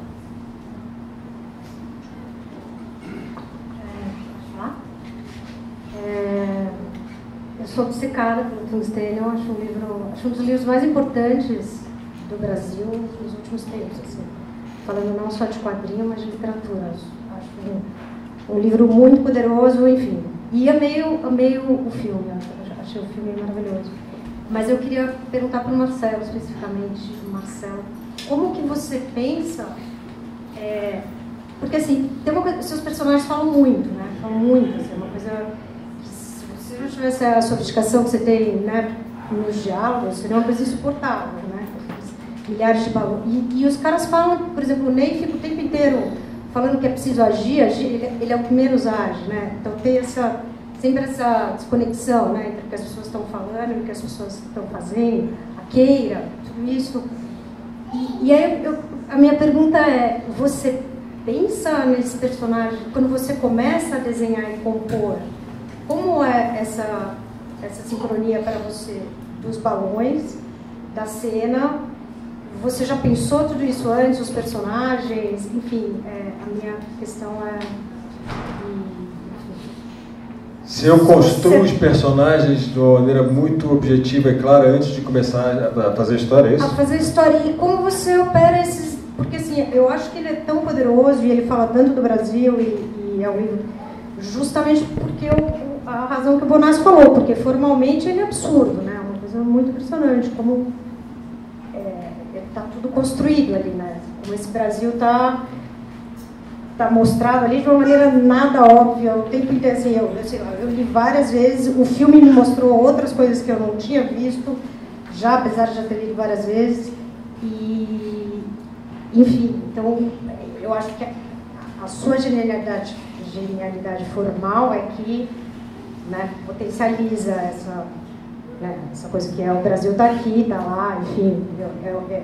Eu sou obcecada pelo Tungstênio, acho um dos livros mais importantes do Brasil nos últimos tempos, assim, falando não só de quadrinho, mas de literatura. Acho um livro muito poderoso, enfim. E amei o filme, achei o filme maravilhoso. Mas eu queria perguntar para o Marcelo, especificamente, Marcelo, como que você pensa, porque assim, tem uma coisa, seus personagens falam muito, né? Falam muito, assim, uma coisa... Se não tivesse a sofisticação que você tem, né, nos diálogos, seria uma coisa insuportável, né? Milhares de balões. E os caras falam, por exemplo, o Ney fica o tempo inteiro falando que é preciso agir, ele é o que menos age, né? Então tem sempre essa desconexão, né, entre o que as pessoas estão falando e o que as pessoas estão fazendo, a queira, tudo isso. E aí a minha pergunta é, você pensa nesse personagem, quando você começa a desenhar e compor, como é essa sincronia para você dos balões, da cena? Você já pensou tudo isso antes, os personagens? Enfim, a minha questão é... Se eu construo os personagens de uma maneira muito objetiva e clara antes de começar a fazer a história, é isso? A fazer a história. E como você opera esses... Porque assim, eu acho que ele é tão poderoso e ele fala tanto do Brasil e é um livro... Justamente porque a razão que o Bonassi falou, porque formalmente ele é absurdo, né? Uma coisa muito impressionante, como está tudo construído ali, né? Como esse Brasil está mostrado ali de uma maneira nada óbvia, o tempo inteiro, assim, eu li várias vezes, o filme me mostrou outras coisas que eu não tinha visto, apesar de já ter lido várias vezes, e, enfim, então, eu acho que a sua genialidade formal é que, né, potencializa essa coisa que é o Brasil está aqui, está lá, enfim,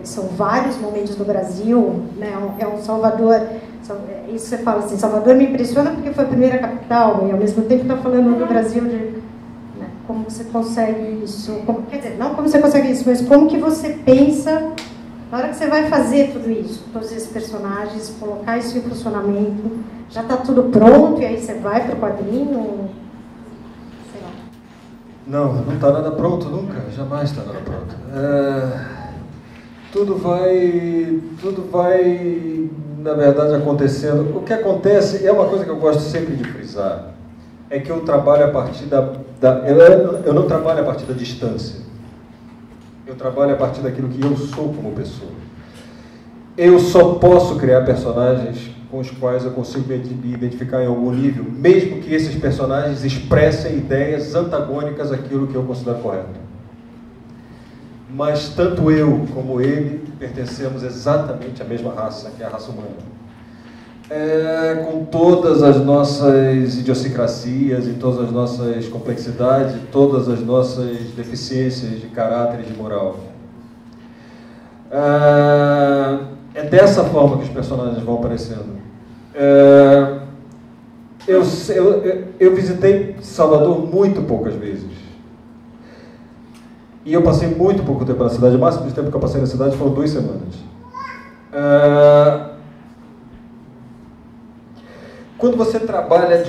são vários momentos do Brasil, né, é um Salvador, isso você fala assim, Salvador me impressiona porque foi a primeira capital, e ao mesmo tempo está falando do Brasil, né, como você consegue isso, quer dizer, não como você consegue isso, mas como que você pensa, na hora que você vai fazer tudo isso, todos esses personagens, colocar isso em funcionamento, já está tudo pronto, e aí você vai para o quadrinho, sei lá. Não está nada pronto nunca, jamais está nada pronto. Tudo vai, na verdade, acontecendo. O que acontece é uma coisa que eu gosto sempre de frisar, é que eu trabalho a partir eu não trabalho a partir da distância. Eu trabalho a partir daquilo que eu sou como pessoa. Eu só posso criar personagens com os quais eu consigo me identificar em algum nível, mesmo que esses personagens expressem ideias antagônicas àquilo que eu considero correto. mas tanto eu como ele pertencemos exatamente à mesma raça, que é a raça humana. Com todas as nossas idiosincrasias e todas as nossas complexidades, todas as nossas deficiências de caráter e de moral. É dessa forma que os personagens vão aparecendo. Eu visitei Salvador muito poucas vezes. E eu passei muito pouco tempo na cidade. O máximo de tempo que eu passei na cidade foram 2 semanas. Quando você trabalha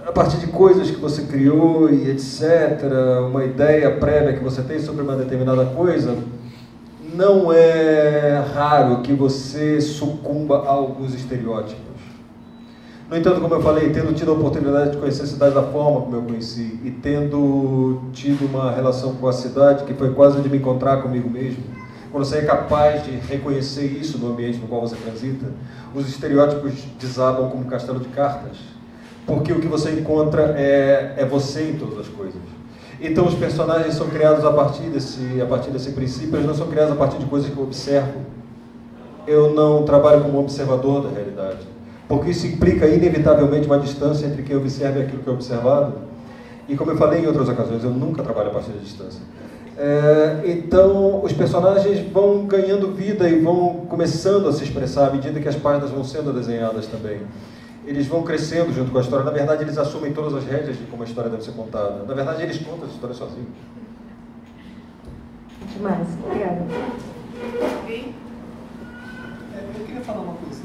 a partir de coisas que você criou e etc., uma ideia prévia que você tem sobre uma determinada coisa, não é raro que você sucumba a alguns estereótipos. No entanto, como eu falei, tendo tido a oportunidade de conhecer a cidade da forma como eu conheci e tendo tido uma relação com a cidade que foi quase de me encontrar comigo mesmo, quando você é capaz de reconhecer isso no ambiente no qual você transita, os estereótipos desabam como um castelo de cartas, porque o que você encontra é você em todas as coisas. Então os personagens são criados a partir desse princípio, eles não são criados a partir de coisas que eu observo. Eu não trabalho como observador da realidade, porque isso implica inevitavelmente uma distância entre quem observa e aquilo que é observado. E como eu falei em outras ocasiões, eu nunca trabalho a partir da distância. Então os personagens vão ganhando vida e vão começando a se expressar à medida que as páginas vão sendo desenhadas também. Eles vão crescendo junto com a história. Na verdade, eles assumem todas as rédeas de como a história deve ser contada. Na verdade, eles contam essa história sozinhos. Demais. Obrigada. Eu queria falar uma coisa.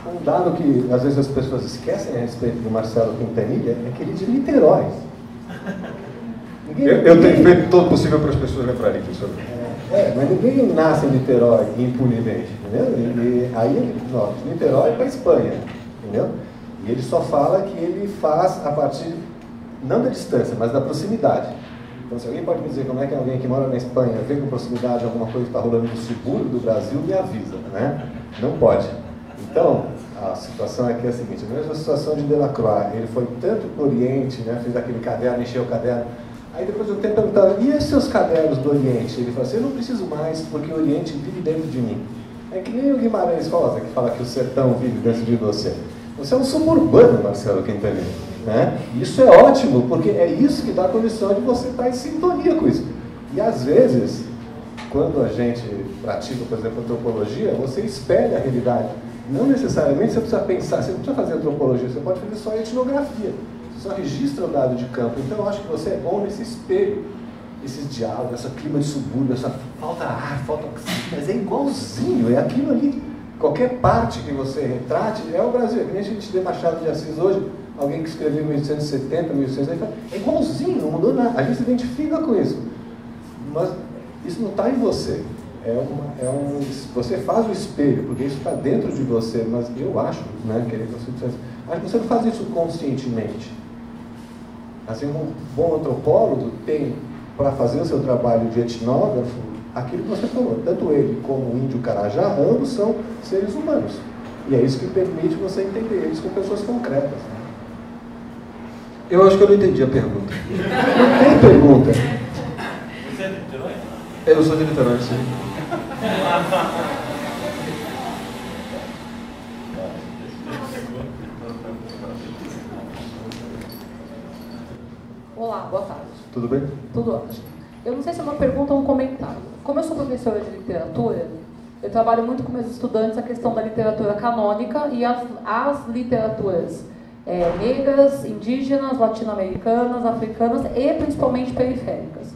Um dado que às vezes as pessoas esquecem a respeito do Marcelo Quintanilha é que ele é de Niterói. Eu tenho feito todo o possível para as pessoas lembrarem disso. Mas ninguém nasce em Niterói impunemente, entendeu? E aí ele, de Niterói para a Espanha, entendeu? E ele só fala que ele faz a partir, não da distância, mas da proximidade. Então, se alguém pode me dizer como é que alguém que mora na Espanha vê com proximidade alguma coisa que está rolando no subúrbio do Brasil, me avisa, né? Não pode. Então, a situação aqui é a seguinte, a mesma situação de Delacroix, ele foi tanto para o Oriente, né, fez aquele caderno, encheu o caderno, aí depois de um tempo perguntaram, e esses seus cadernos do Oriente? Ele falou assim, eu não preciso mais, porque o Oriente vive dentro de mim. É que nem o Guimarães Rosa, que fala que o sertão vive dentro de você. Você é um suburbano, Marcelo Quintanilha, né? Isso é ótimo, porque é isso que dá a condição de você estar em sintonia com isso. E às vezes, quando a gente pratica, por exemplo, antropologia, você espelha a realidade. Não necessariamente você precisa pensar, você não precisa fazer antropologia, você pode fazer só etnografia. Você só registra o dado de campo. Então eu acho que você é bom nesse espelho, esses diálogos, esse clima de subúrbio, essa falta ar, falta oxigênio, mas é igualzinho, é aquilo ali. Qualquer parte que você retrate é o Brasil. Que nem a gente vê Machado de Assis hoje, alguém que escreveu em 1870, 1880, é igualzinho, não mudou nada. A gente se identifica com isso. Mas isso não está em você. Você faz o espelho, porque isso está dentro de você, mas eu acho, né, acho que você não faz isso conscientemente. Assim, um bom antropólogo tem, para fazer o seu trabalho de etnógrafo, aquilo que você falou, tanto ele como o índio Carajá, ambos são seres humanos. E é isso que permite você entender eles com pessoas concretas. Né? Eu acho que eu não entendi a pergunta. Não tem pergunta. Você é de Niterói? Eu sou de Niterói, sim. Olá, boa tarde. Tudo bem? Tudo ótimo. Eu não sei se é uma pergunta ou um comentário. Como eu sou professora de literatura, eu trabalho muito com meus estudantes a questão da literatura canônica e as literaturas negras, indígenas, latino-americanas, africanas e principalmente periféricas.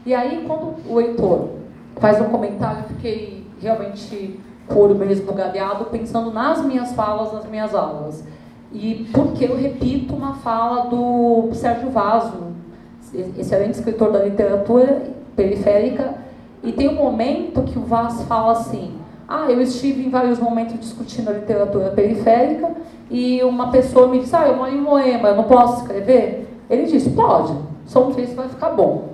E aí, quando o Heitor faz um comentário, eu fiquei realmente couro mesmo gadeado, pensando nas minhas falas, nas minhas aulas. E porque eu repito uma fala do Sérgio Vaz, excelente escritor da literatura periférica, e tem um momento que o Vaz fala assim, eu estive em vários momentos discutindo a literatura periférica, e uma pessoa me disse, eu moro em Moema, eu não posso escrever? Ele disse, pode, só não sei se vai ficar bom.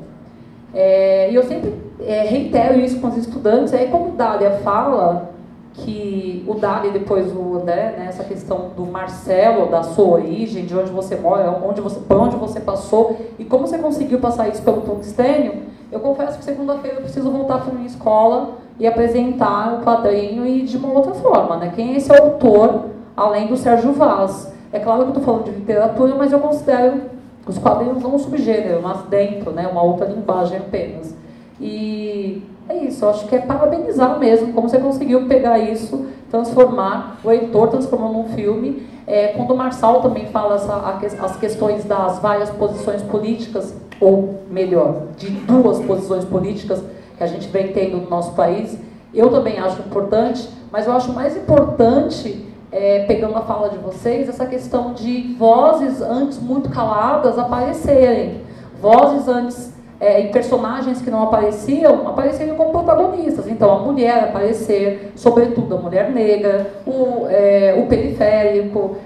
E eu sempre reitero isso com os estudantes, aí como Dália fala que o Dali, depois o André, né, essa questão do Marcelo, da sua origem, de onde você mora, por onde você passou e como você conseguiu passar isso pelo Tungstênio, eu confesso que segunda-feira eu preciso voltar para minha escola e apresentar o quadrinho e de uma outra forma, né? Quem é esse autor, além do Sérgio Vaz? É claro que eu estou falando de literatura, mas eu considero os quadrinhos não um subgênero, mas dentro, né, uma outra linguagem apenas. E é isso, eu acho que é parabenizar mesmo como você conseguiu pegar isso, transformar, o Heitor transformou num filme. Quando o Marçal também fala as questões das várias posições políticas, ou melhor, de duas posições políticas que a gente vem tendo no nosso país, eu também acho importante, mas eu acho mais importante, pegando a fala de vocês, essa questão de vozes antes muito caladas aparecerem, vozes antes e personagens que não aparecerem como protagonistas. Então, a mulher aparecer, sobretudo a mulher negra, o periférico,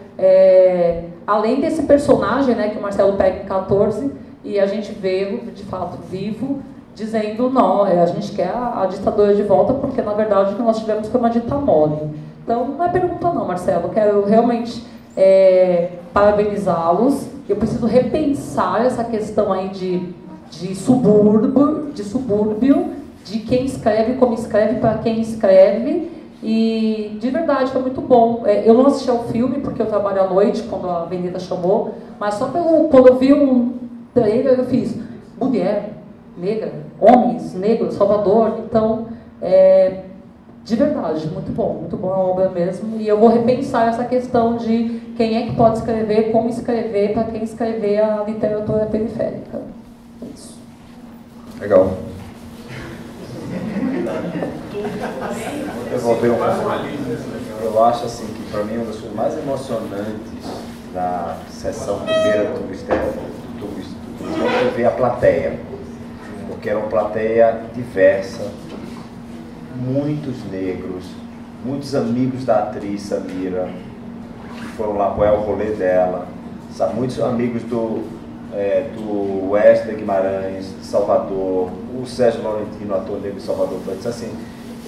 além desse personagem, né, que o Marcelo pega em 14, e a gente vê, de fato, vivo, dizendo, não, a gente quer a ditadura de volta, porque, na verdade, o que nós tivemos foi uma dita mole. Então, não é pergunta não, Marcelo, eu quero realmente parabenizá-los. Eu preciso repensar essa questão aí de subúrbio, de quem escreve, como escreve, para quem escreve, e de verdade foi muito bom. Eu não assisti ao filme porque eu trabalho à noite, quando a Avenida chamou, mas só quando eu vi um trailer eu fiz mulher, negra, homens, negros, Salvador. Então, de verdade, muito bom a obra mesmo, e eu vou repensar essa questão de quem é que pode escrever, como escrever, para quem escrever a literatura periférica. Legal. Devolver eu acho assim que para mim um dos filmes mais emocionantes da sessão primeira do Tungstênio foi ver a plateia, porque era uma plateia diversa, muitos negros, muitos amigos da atriz Samira, que foram lá apoiar o rolê dela, sabe? Muitos amigos do Wesley Guimarães, de Salvador, o Sérgio Laurentino, ator negro de Salvador. Então, assim,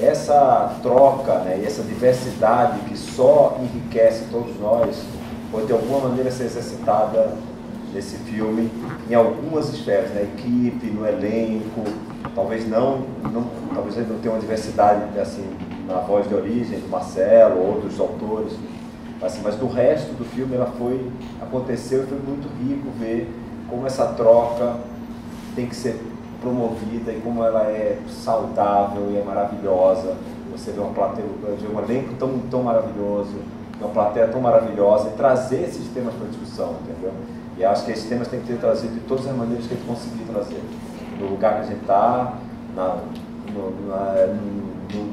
essa troca, né, e essa diversidade que só enriquece todos nós, pode de alguma maneira ser exercitada nesse filme, em algumas esferas, na equipe, no elenco. Talvez talvez ele não tenha uma diversidade assim, na voz de origem do Marcelo ou outros autores, assim, mas do resto do filme aconteceu e foi muito rico ver como essa troca tem que ser promovida e como ela é saudável e é maravilhosa. Você vê uma plateia, um elenco tão maravilhoso, uma plateia tão maravilhosa, e trazer esses temas para discussão, entendeu? E acho que esses temas têm que ser trazidos de todas as maneiras que a gente conseguir trazer. No lugar que a gente está,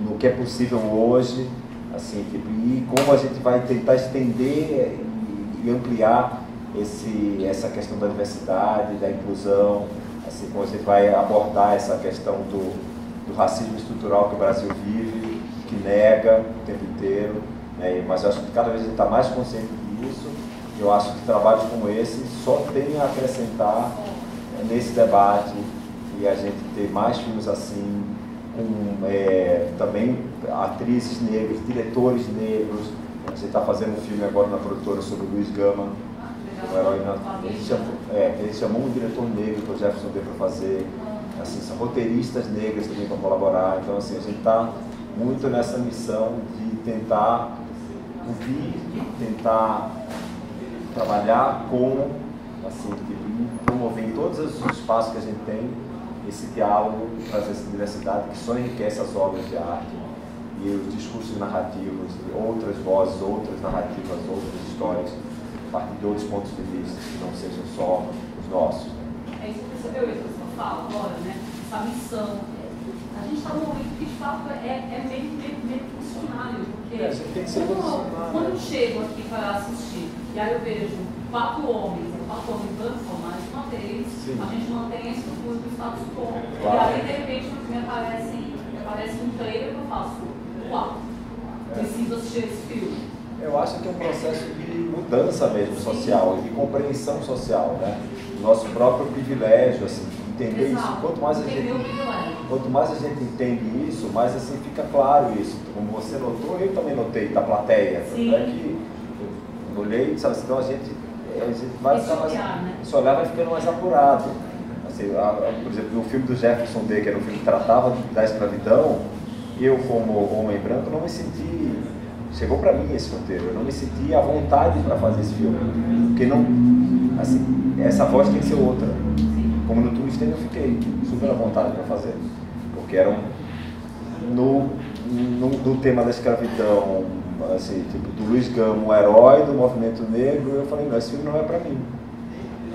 no que é possível hoje, assim, e como a gente vai tentar estender e ampliar essa questão da diversidade, da inclusão, assim como a gente vai abordar essa questão do racismo estrutural que o Brasil vive, que nega o tempo inteiro, né? Mas eu acho que cada vez a gente está mais consciente disso. Eu acho que trabalhos como esse só tem a acrescentar nesse debate, e a gente ter mais filmes assim, com também atrizes negras, diretores negros. A gente está fazendo um filme agora na produtora sobre o Luiz Gama, um herói, ele chamou um diretor negro que o Jefferson deu para fazer, assim, são roteiristas negras também para colaborar. Então, assim, a gente está muito nessa missão de tentar ouvir, tentar trabalhar com, assim, promover em todos os espaços que a gente tem esse diálogo, trazer essa diversidade que só enriquece as obras de arte e os discursos narrativos, outras vozes, outras narrativas, outras histórias, a partir de outros pontos de vista que não sejam só os nossos. É isso que você viu, isso que eu falo agora, né? Essa missão. A gente está num momento que, de fato, é meio funcionário, porque quando eu chego aqui para assistir, e aí eu vejo 4 homens brancos, mais uma vez, a gente mantém a estrutura do status quo. Claro. E aí, de repente, me aparece um trailer que eu faço, uau, preciso assistir esse filme. Eu acho que é um processo de mudança mesmo social, de compreensão social, né? Nosso próprio privilégio, assim, entender isso. Quanto mais a gente... quanto mais a gente entende isso, mais assim fica claro isso. Como você notou, eu também notei da plateia. Sim. É que eu olhei, sabe, senão a gente vai ficar mais, esse olhar vai ficando mais apurado. Assim, por exemplo, no filme do Jefferson D, que era um filme que tratava da escravidão, eu como homem branco não me senti, chegou para mim esse roteiro, eu não me senti à vontade para fazer esse filme, porque não, assim, essa voz tem que ser outra. Como no Túnel Estênio eu fiquei super à vontade para fazer, porque era no tema da escravidão, assim, tipo, do Luiz Gama, um herói do movimento negro, eu falei, não, esse filme não é para mim.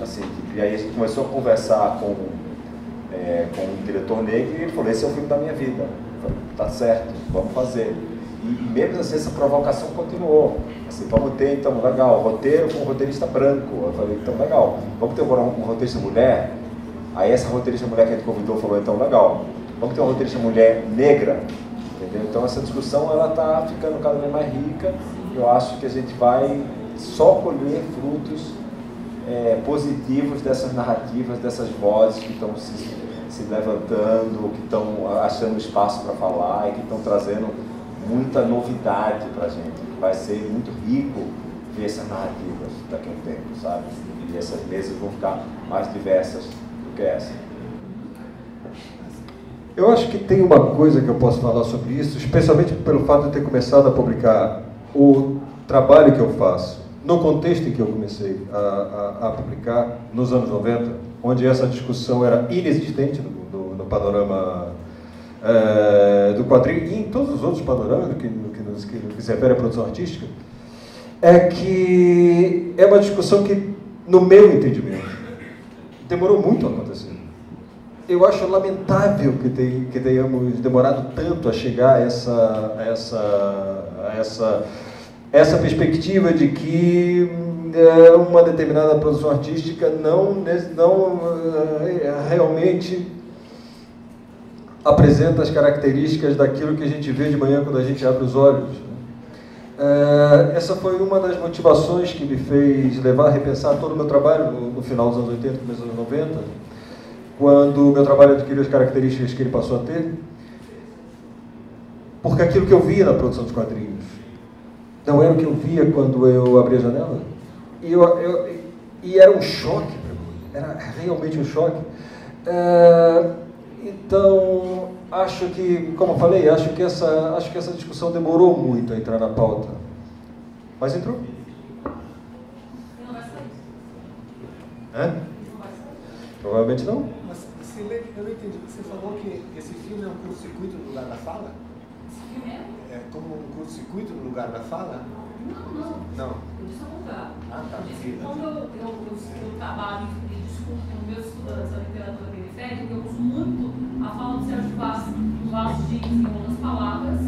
Assim, e aí a gente começou a conversar com um diretor negro e ele falou, esse é o filme da minha vida. Eu falei, tá certo, vamos fazer. E mesmo assim, essa provocação continuou. Assim, vamos ter, então, legal, roteiro com um roteirista branco. Eu falei, então, legal, vamos ter um roteirista mulher? Aí essa roteirista mulher que a gente convidou falou, então, legal, vamos ter uma roteirista mulher negra? Entendeu? Então, essa discussão, ela está ficando cada vez mais rica. Eu acho que a gente vai só colher frutos positivos dessas narrativas, dessas vozes que estão se levantando, que estão achando espaço para falar e que estão trazendo muita novidade para a gente. Vai ser muito rico ver essas narrativas daqui a um tempo, sabe? E essas mesas vão ficar mais diversas do que essa. Eu acho que tem uma coisa que eu posso falar sobre isso, especialmente pelo fato de ter começado a publicar o trabalho que eu faço no contexto em que eu comecei a publicar, nos anos 90, onde essa discussão era inexistente no panorama do quadrinho e em todos os outros panoramas no que se refere à produção artística, é que é uma discussão que, no meu entendimento, demorou muito a acontecer. Eu acho lamentável que tenhamos demorado tanto a chegar a essa perspectiva de que uma determinada produção artística não realmente apresenta as características daquilo que a gente vê de manhã quando a gente abre os olhos. Essa foi uma das motivações que me fez levar a repensar todo o meu trabalho no final dos anos 80, começo dos anos 90, quando o meu trabalho adquiriu as características que ele passou a ter, porque aquilo que eu via na produção dos quadrinhos não era o que eu via quando eu abria a janela. E era um choque para mim, era realmente um choque. Então, acho que, como eu falei, acho que essa discussão demorou muito a entrar na pauta. Mas entrou. Não vai sair. Provavelmente não. Mas eu não entendi. Você falou que esse filme é um curto-circuito no lugar da fala? Esse filme é? É como um curto-circuito no lugar da fala? Não. Eu disse ao contrário. Tá. Eu disse que quando eu trabalho e discuto com meus estudantes da literatura periférica, eu uso muito a fala do Sérgio Vaz diz em outras palavras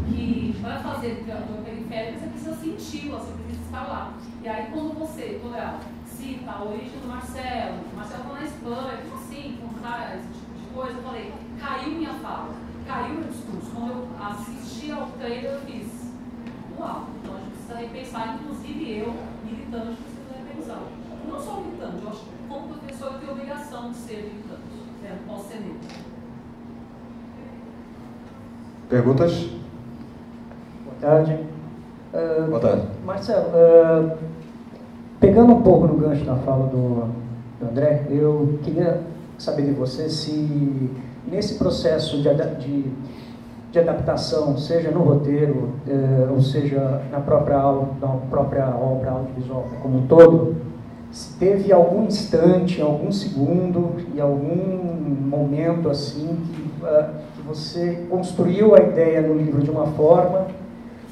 que para fazer literatura periférica você precisa sentir, você precisa estar lá. E aí quando ela cita a origem do Marcelo está na Espanha, assim, contar esse tipo de coisa, eu falei, caiu minha fala, caiu meu discurso. Quando eu assisti ao trailer, eu fiz, uau, então a gente precisa repensar, inclusive eu, militante, precisa repensar. Não só militante, eu acho que como professor eu tenho obrigação de ser militante, não posso ser neutro. Perguntas? Boa tarde. Boa tarde. Marcelo, pegando um pouco no gancho da fala do André, eu queria saber de você se nesse processo de adaptação, seja no roteiro, ou seja na própria obra audiovisual como um todo, se teve algum instante, algum segundo e algum momento assim que você construiu a ideia no livro de uma forma,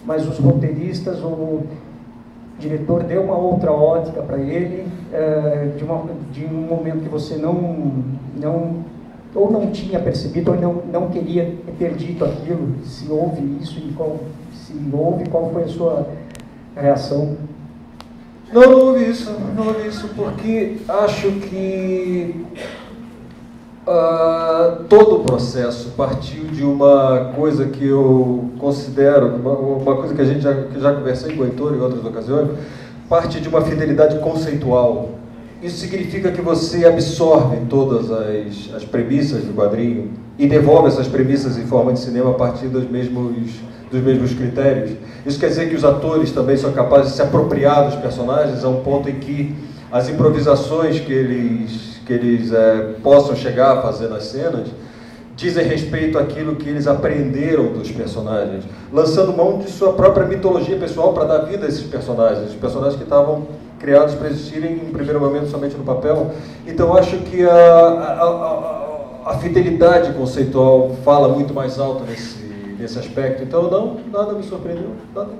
mas os roteiristas ou o diretor deu uma outra ótica para ele, de um momento que você não tinha percebido ou não queria ter dito aquilo, se houve isso e qual foi a sua reação? Não houve isso, porque acho que todo o processo partiu de uma coisa que eu considero, uma coisa que que já conversei com o Heitor em outras ocasiões, parte de uma fidelidade conceitual. Isso significa que você absorve todas as premissas do quadrinho e devolve essas premissas em forma de cinema a partir dos mesmos critérios. Isso quer dizer que os atores também são capazes de se apropriar dos personagens a um ponto em que as improvisações que eles possam chegar a fazer nas cenas dizem respeito àquilo que eles aprenderam dos personagens, lançando mão de sua própria mitologia pessoal para dar vida a esses personagens, os personagens que estavam criados para existirem em primeiro momento somente no papel. Então acho que a fidelidade conceitual fala muito mais alto nesse aspecto. Então nada me surpreendeu, nada.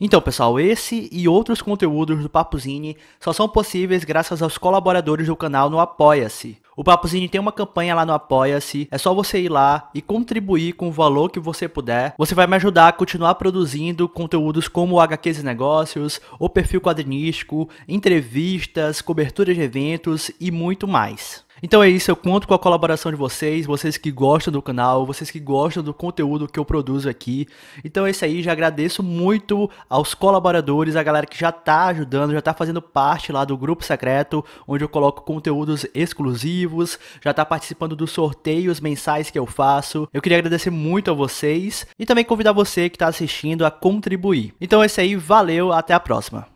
Então, pessoal, esse e outros conteúdos do Papuzine só são possíveis graças aos colaboradores do canal no Apoia-se. O Papuzine tem uma campanha lá no Apoia-se, é só você ir lá e contribuir com o valor que você puder. Você vai me ajudar a continuar produzindo conteúdos como o HQs e Negócios, o Perfil Quadrinístico, entrevistas, cobertura de eventos e muito mais. Então é isso, eu conto com a colaboração de vocês, vocês que gostam do canal, vocês que gostam do conteúdo que eu produzo aqui. Então é isso aí, já agradeço muito aos colaboradores, a galera que já tá ajudando, já tá fazendo parte lá do grupo secreto, onde eu coloco conteúdos exclusivos, já tá participando dos sorteios mensais que eu faço. Eu queria agradecer muito a vocês e também convidar você que tá assistindo a contribuir. Então é isso aí, valeu, até a próxima.